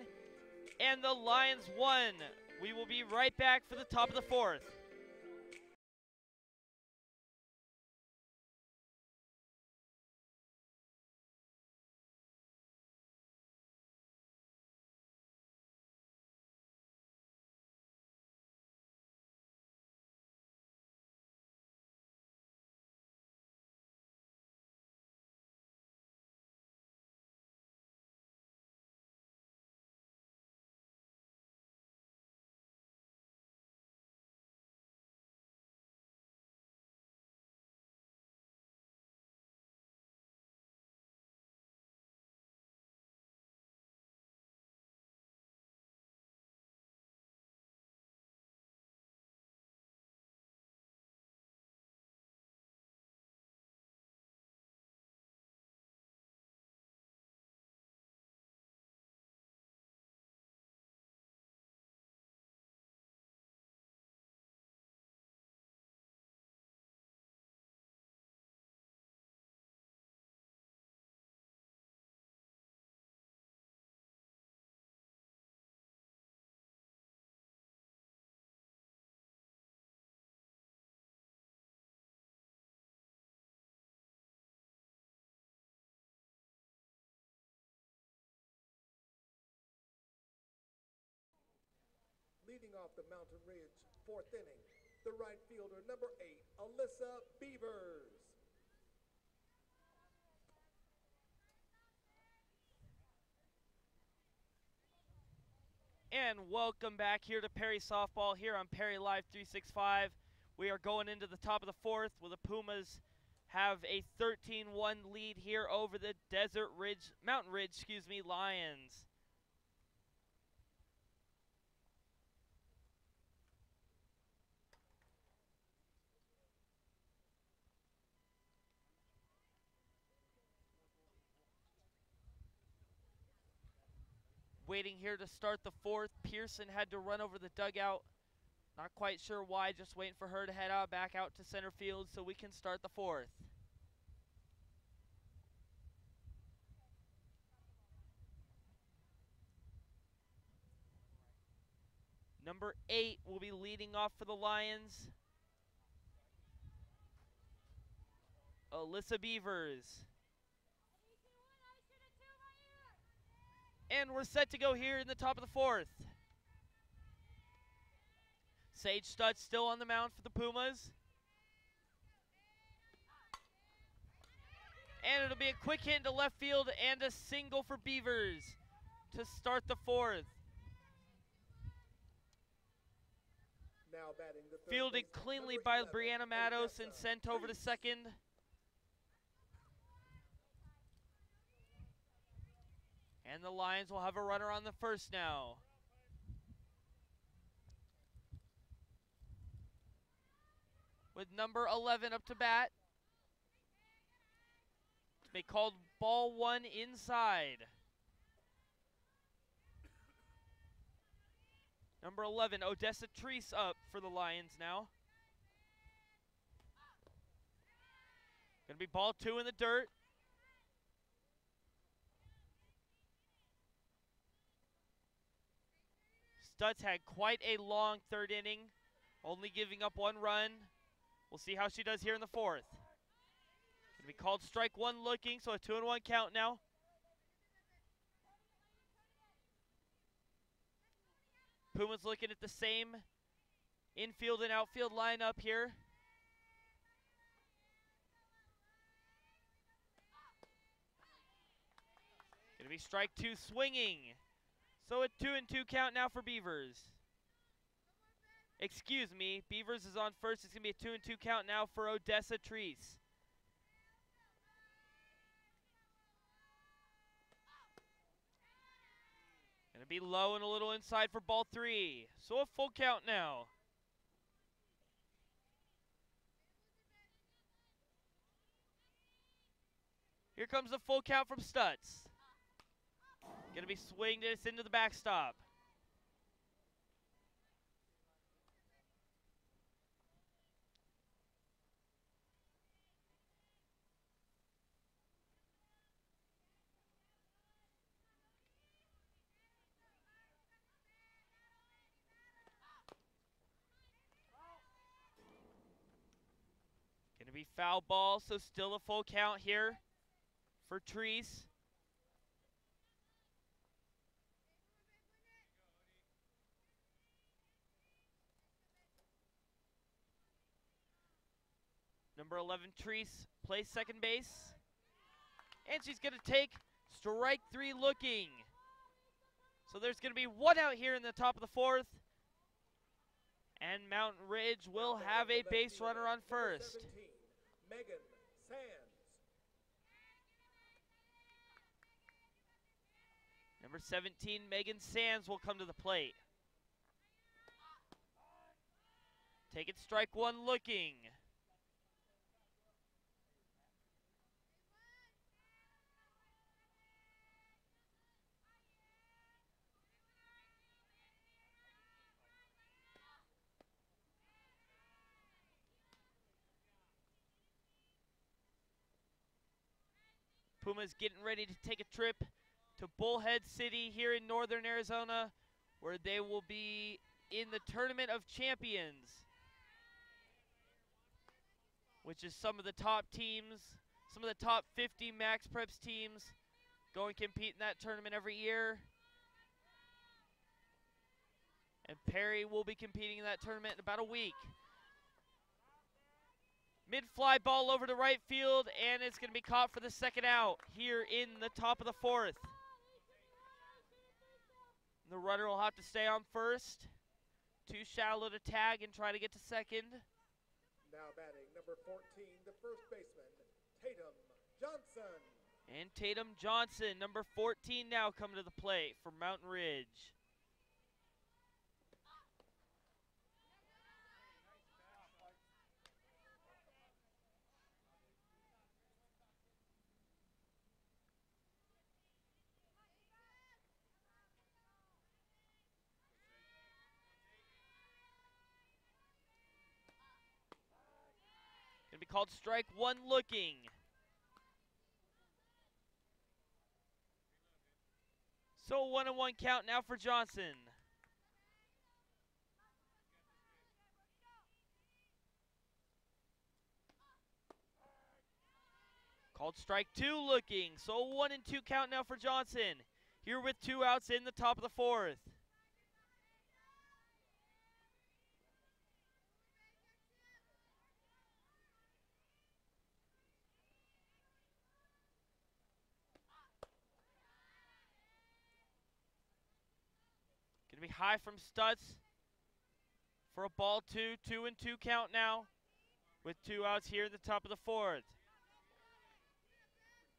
and the Lions 1. We will be right back for the top of the fourth. Leading off the Mountain Ridge, 4th inning, the right fielder, number 8, Alyssa Beavers. And welcome back here to Perry Softball here on Perry Live 365. We are going into the top of the fourth where the Pumas have a 13-1 lead here over the Mountain Ridge Lions. Waiting here to start the fourth. Pearson had to run over the dugout. Not quite sure why, just waiting for her to head out back out to center field so we can start the fourth. Number 8 will be leading off for the Lions. Alyssa Beavers. And we're set to go here in the top of the fourth. Sage Stutz still on the mound for the Pumas. And it'll be a quick hit into left field and a single for Beavers to start the fourth. Now batting the third Fielded baseman, cleanly number by 11, Brianna Matos and Odessa sent over to Reese. second. And the Lions will have a runner on the first now. With number 11 up to bat. They called ball one inside. Number 11, Odessa Treese up for the Lions now. Gonna be ball two in the dirt. Stutz had quite a long third inning, only giving up one run. We'll see how she does here in the fourth. Gonna be called strike one looking, so a 2-1 count now. Pumas looking at the same infield and outfield lineup here. Gonna be strike two swinging. So a 2-2 count now for Beavers. Excuse me, Beavers is on first. It's gonna be a 2-2 count now for Odessa Treese. Gonna be low and a little inside for ball three. So a full count now. Here comes the full count from Stutz. Gonna be swinged this into the backstop. Gonna be foul ball, so still a full count here for Treese. Number 11, Treese, plays second base. And she's going to take strike three looking. So there's going to be one out here in the top of the fourth. And Mountain Ridge will have a base runner on first. Megan Sands. Number 17, Megan Sands will come to the plate. Take it strike one looking. Pumas getting ready to take a trip to Bullhead City here in northern Arizona, where they will be in the Tournament of Champions, which is some of the top teams, some of the top 50 Max Preps teams go and compete in that tournament every year. And Perry will be competing in that tournament in about a week. Mid-fly ball over to right field, and it's going to be caught for the second out here in the top of the fourth. The runner will have to stay on first. Too shallow to tag and try to get to second. Now batting, number 14, the first baseman, Tatum Johnson. And Tatum Johnson, number 14, now coming to the plate for Mountain Ridge. Gonna be called strike one looking. So 1-1 count now for Johnson. Called strike two looking. So 1-2 count now for Johnson. Here with 2 outs in the top of the fourth. Gonna be high from Stutz for a ball two. 2-2 count now with 2 outs here in the top of the fourth.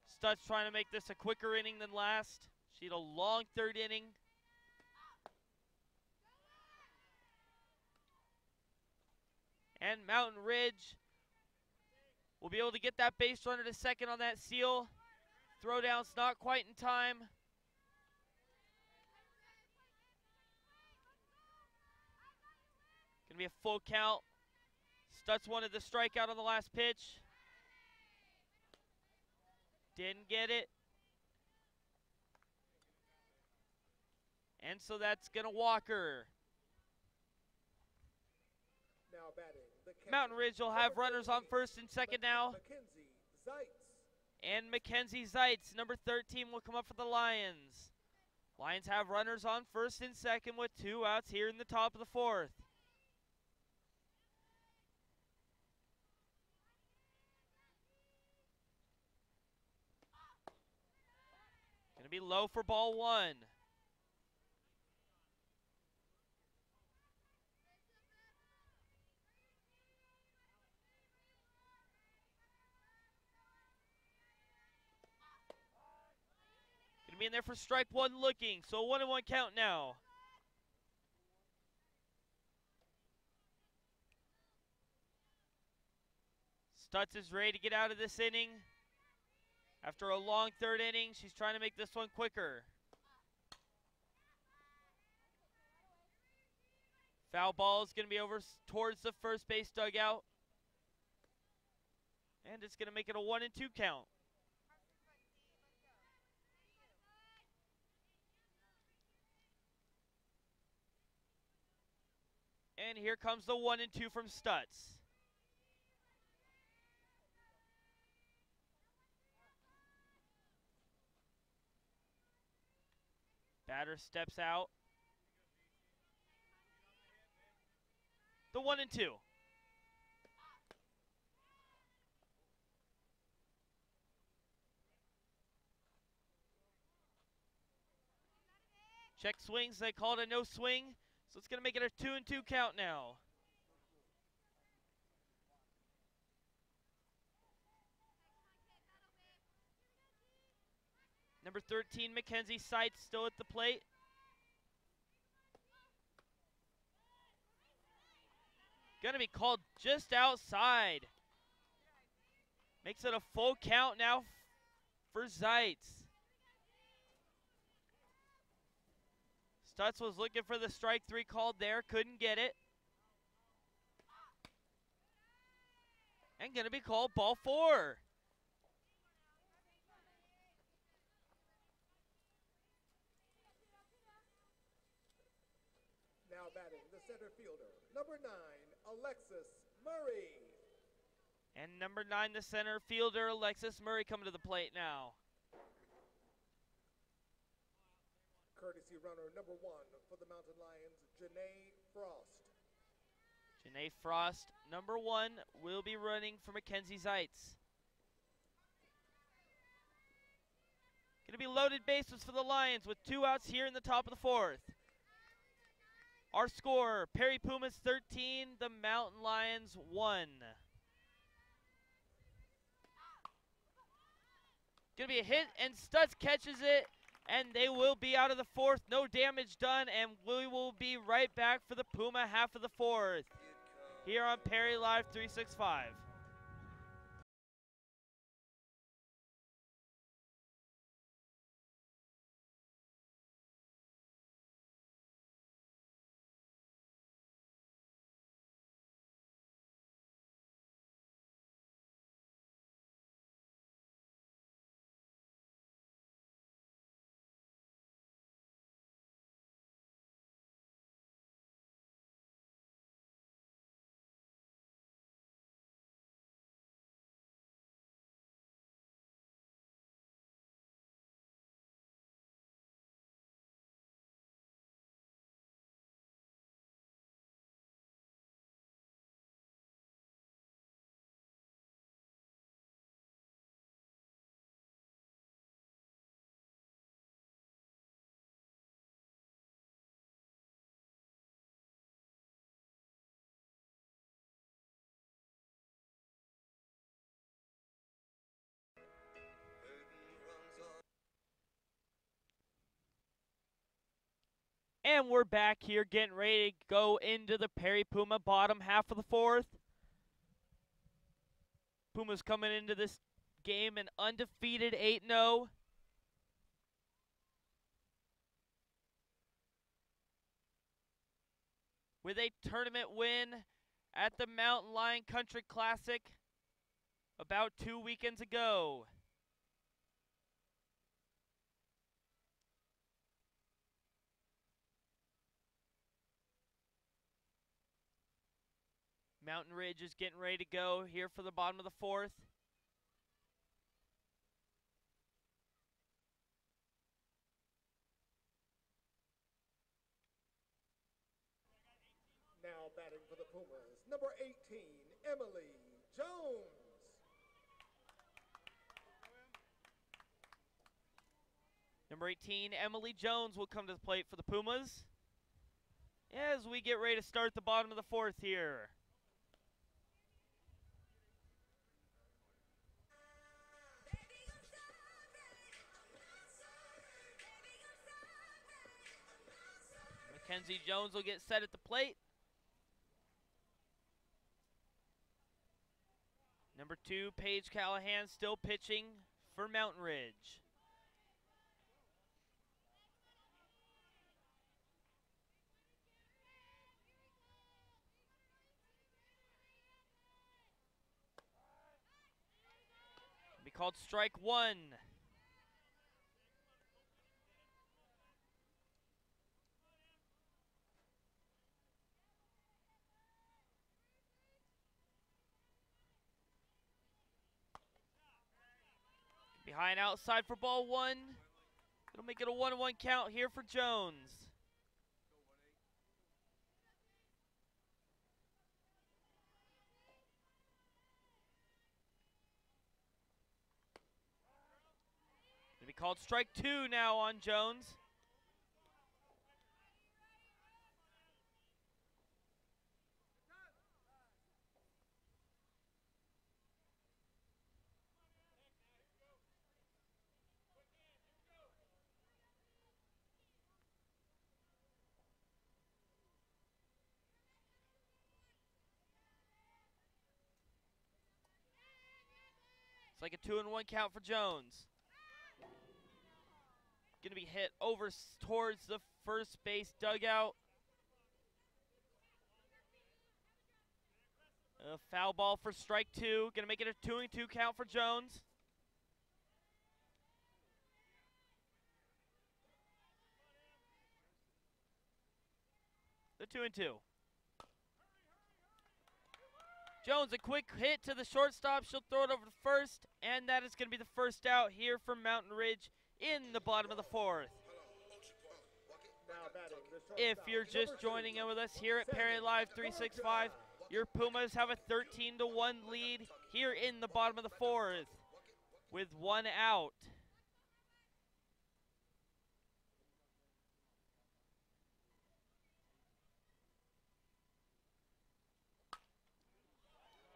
Stutz trying to make this a quicker inning than last. She had a long third inning. And Mountain Ridge will be able to get that base runner to second on that seal. Throwdown's not quite in time. Gonna be a full count. Stutz wanted the strikeout on the last pitch. Didn't get it. And so that's gonna Walker. Now batting, the catcher, Mountain Ridge will have runners on first and second now. Mackenzie Zeitz. And Mackenzie Zeitz, number 13, will come up for the Lions. Lions have runners on first and second with 2 outs here in the top of the 4th. Gonna be low for ball 1. Gonna be in there for strike 1 looking, so a 1-1 count now. Stutz is ready to get out of this inning. After a long 3rd inning, she's trying to make this one quicker. Foul ball is going to be over towards the first base dugout. And it's going to make it a 1-2 count. And here comes the 1-2 from Stutz. Batter steps out. The 1-2. Check swings, they called a no swing, so it's going to make it a 2-2 count now. Number 13, Mackenzie Zeitz, still at the plate. Gonna be called just outside. Makes it a full count now for Zeitz. Stutz was looking for the strike 3 called there, couldn't get it. And gonna be called ball 4. Now batting, the center fielder, number 9, Alexis Murray. And number 9, the center fielder, Alexis Murray, coming to the plate now. Courtesy runner number 1 for the Mountain Lions, Janae Frost. Janae Frost, number 1, will be running for Mackenzie Zeitz. Gonna be loaded bases for the Lions with 2 outs here in the top of the 4th. Our score, Perry Pumas 13, the Mountain Lions 1. Gonna be a hit, and Stutz catches it, and they will be out of the 4th. No damage done, and we will be right back for the Puma half of the 4th here on Perry Live 365. And we're back here getting ready to go into the Perry Puma bottom half of the 4th. Puma's coming into this game, an undefeated 8-0. With a tournament win at the Mountain Lion Country Classic about 2 weekends ago. Mountain Ridge is getting ready to go here for the bottom of the fourth. Now batting for the Pumas, number 18, Emily Jones. Number 18, Emily Jones will come to the plate for the Pumas as we get ready to start the bottom of the fourth here. Mackenzie Jones will get set at the plate. Number 2, Paige Callahan, still pitching for Mountain Ridge. Be called strike 1. Behind outside for ball 1. It'll make it a 1-1 count here for Jones. It'll be called strike 2 now on Jones. It's like a 2-1 count for Jones. Gonna be hit over towards the first base dugout. A foul ball for strike 2. Gonna make it a 2-2 count for Jones. The 2-2. Jones, a quick hit to the shortstop. She'll throw it over to first, and that is going to be the first out here from Mountain Ridge in the bottom of the fourth. If you're just joining in with us here at Perry Live 365, your Pumas have a 13-1 lead here in the bottom of the fourth with 1 out.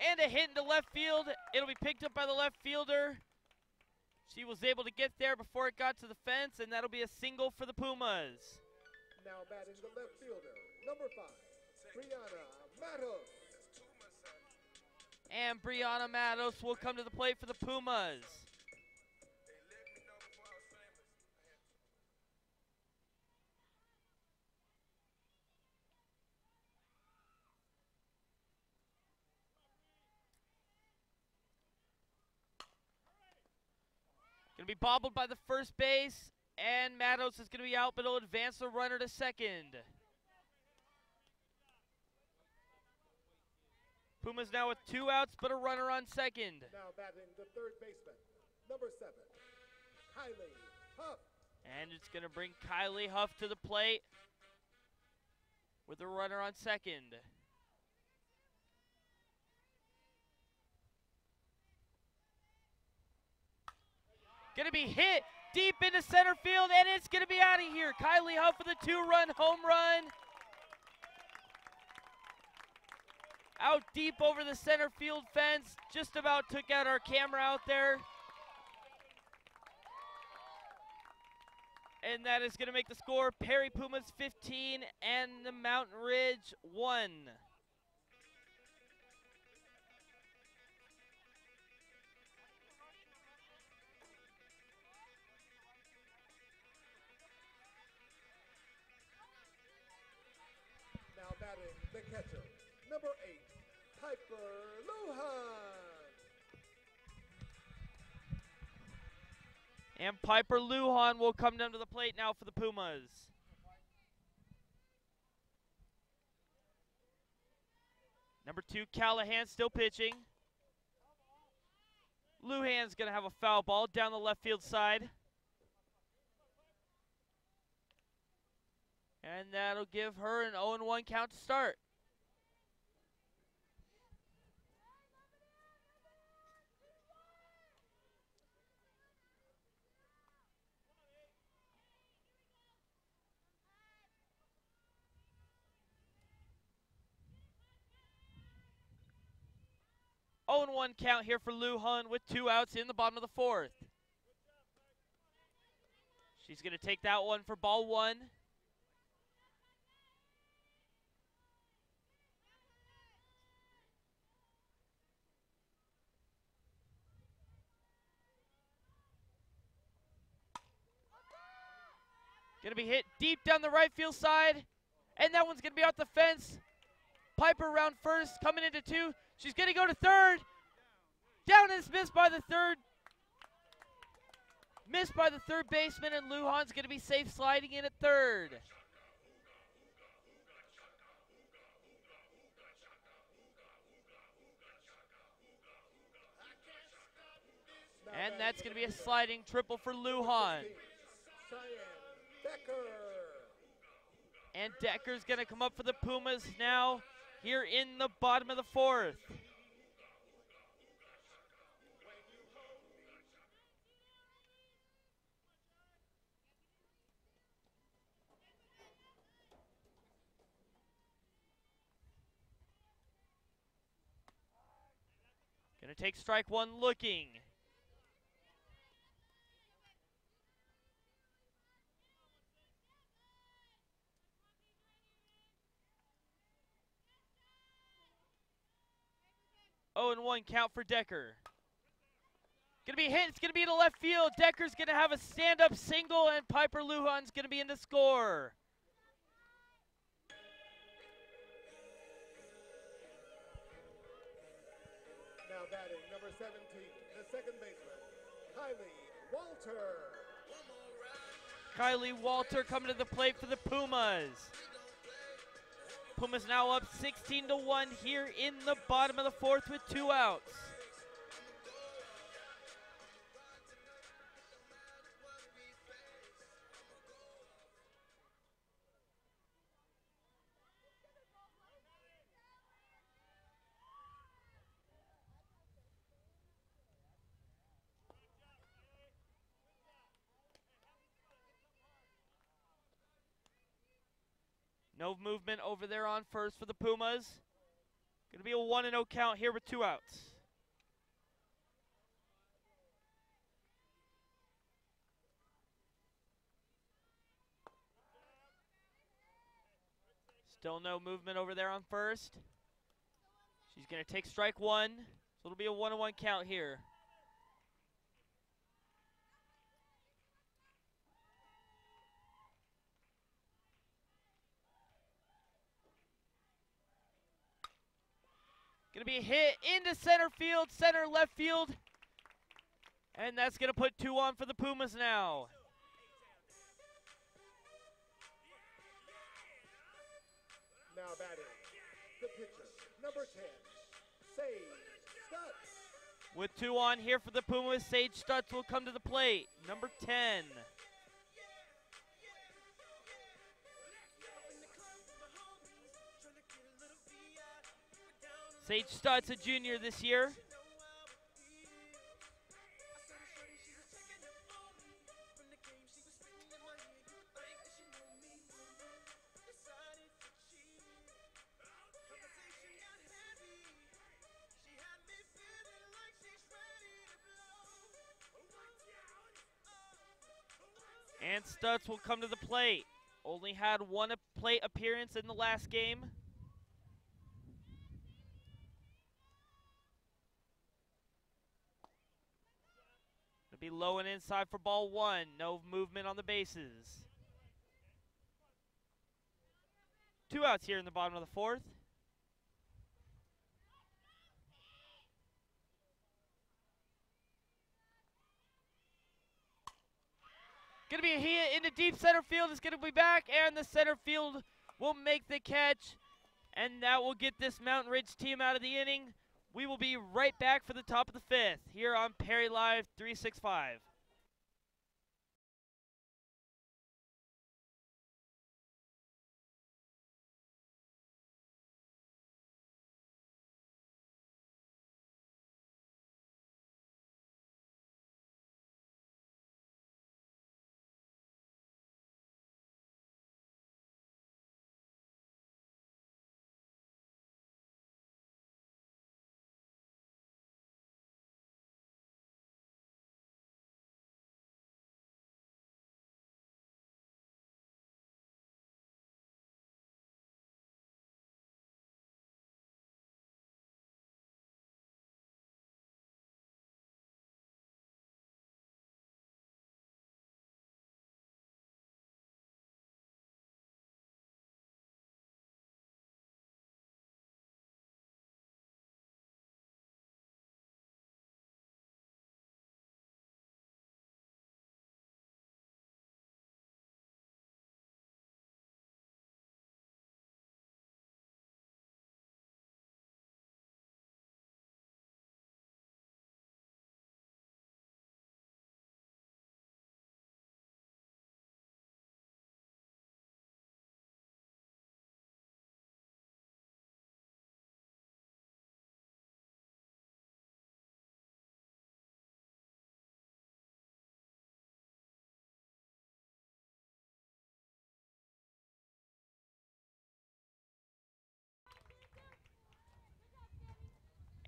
And a hit into left field. It'll be picked up by the left fielder. She was able to get there before it got to the fence, and that'll be a single for the Pumas. Now batting the left fielder, number 5, Brianna Matos. And Brianna Matos will come to the plate for the Pumas. Going to be bobbled by the first base, and Matos is going to be out, but he'll advance the runner to second. Pumas now with 2 outs, but a runner on second. Now batting the third baseman, number 7, Kylie Huff. And it's going to bring Kylie Huff to the plate with a runner on second. Going to be hit deep into center field, and it's going to be out of here. Kylie Huff with a 2-run home run. Out deep over the center field fence. Just about took out our camera out there. And that is going to make the score Perry Pumas 15 and the Mountain Ridge 1. Piper Lujan. And Piper Lujan will come down to the plate now for the Pumas. Number 2, Callahan still pitching. Lujan's going to have a foul ball down the left field side. And that'll give her an 0-1 count to start. Oh, and 1 count here for Lujan with 2 outs in the bottom of the 4th. She's going to take that one for ball 1. Going to be hit deep down the right field side. And that one's going to be off the fence. Piper around first, coming into 2. She's going to go to third. Down is missed by the third. Missed by the third baseman, and Lujan's going to be safe sliding in at third. And that's going to be a sliding triple for Lujan. And Decker's going to come up for the Pumas now here in the bottom of the 4th. Going to take strike 1 looking. Oh, and 1 count for Decker. Gonna be hit, it's gonna be to left field. Decker's gonna have a stand-up single, and Piper Lujan's gonna be in to score. Now batting, number 17, the second baseman, Kylie Walter. Kylie Walter coming to the plate for the Pumas. Pumas now up 16-1 here in the bottom of the 4th with 2 outs. No movement over there on first for the Pumas. Going to be a 1-0 count here with 2 outs. Still no movement over there on first. She's going to take strike 1. So it'll be a 1-1 count here. Going to be hit into center field, center left field. And that's going to put 2 on for the Pumas now. Now batting, the pitcher, number 10, Sage Stutz. With 2 on here for the Pumas, Sage Stutz will come to the plate. Number 10. Sage Stutz, a junior this year. And Stutz will come to the plate. Only had 1 plate appearance in the last game. Be low and inside for ball 1. No movement on the bases. 2 outs here in the bottom of the 4th. Gonna be a hit into deep center field. It's gonna be back, and the center field will make the catch, and that will get this Mountain Ridge team out of the inning. We will be right back for the top of the 5th here on Perry Live 365.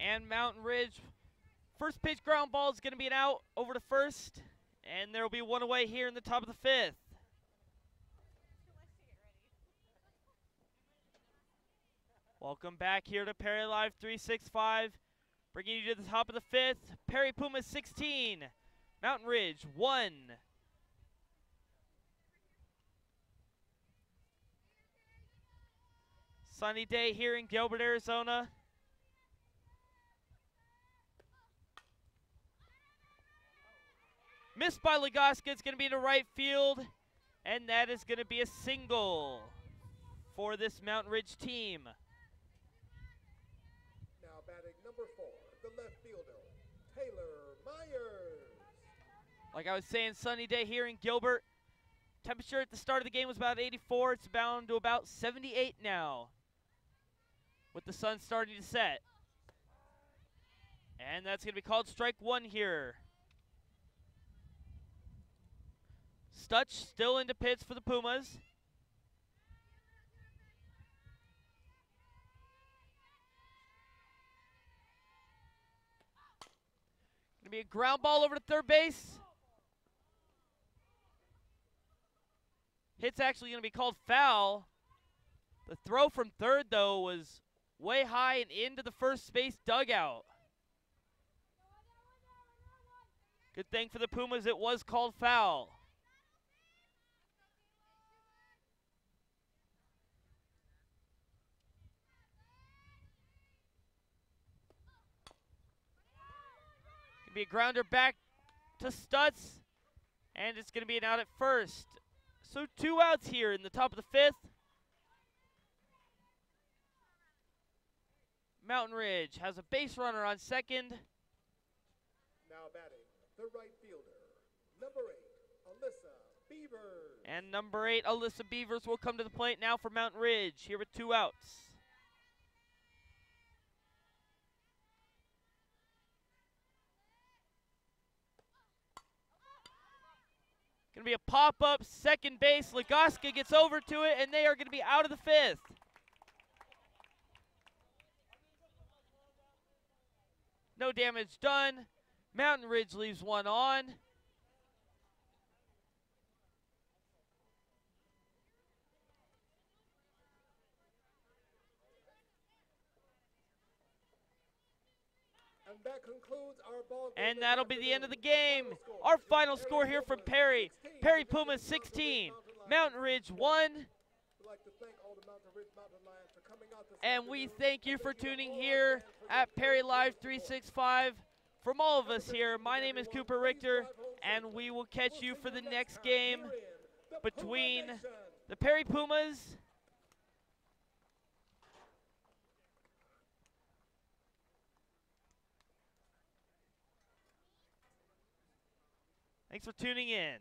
And Mountain Ridge, first pitch ground ball is going to be an out over to first, and there will be one away here in the top of the 5th. Welcome back here to Perry Live 365, bringing you to the top of the 5th. Perry Pumas 16, Mountain Ridge 1. Sunny day here in Gilbert, Arizona. Missed by Legoska. It's going to be in the right field, and that is going to be a single for this Mountain Ridge team. Now batting number 4, the left fielder, Taylor Myers. Like I was saying, sunny day here in Gilbert. Temperature at the start of the game was about 84. It's down to about 78 now, with the sun starting to set. And that's going to be called strike 1 here. Stutch still into pits for the Pumas. Gonna be a ground ball over to third base. Hit's actually gonna be called foul. The throw from third, though, was way high and into the first base dugout. Good thing for the Pumas, it was called foul. Gonna be a grounder back to Stutz, and it's gonna be an out at first. So 2 outs here in the top of the 5th. Mountain Ridge has a base runner on second. Now batting the right fielder, number 8, Alyssa Beavers. And number 8, Alyssa Beavers, will come to the plate now for Mountain Ridge, here with 2 outs. Gonna be a pop-up second base. Legoska gets over to it, and they are gonna be out of the 5th. No damage done. Mountain Ridge leaves 1 on. And that concludes our ball game. And that'll be the end of the game. Our final score here from Perry. Perry Pumas 16, Mountain Ridge 1. And we thank you for tuning here at Perry Live 365. From all of us here, my name is Cooper Richter, and we will catch We'll you see for the next next time game here in the Puma between Nation. the Perry Pumas Thanks for tuning in.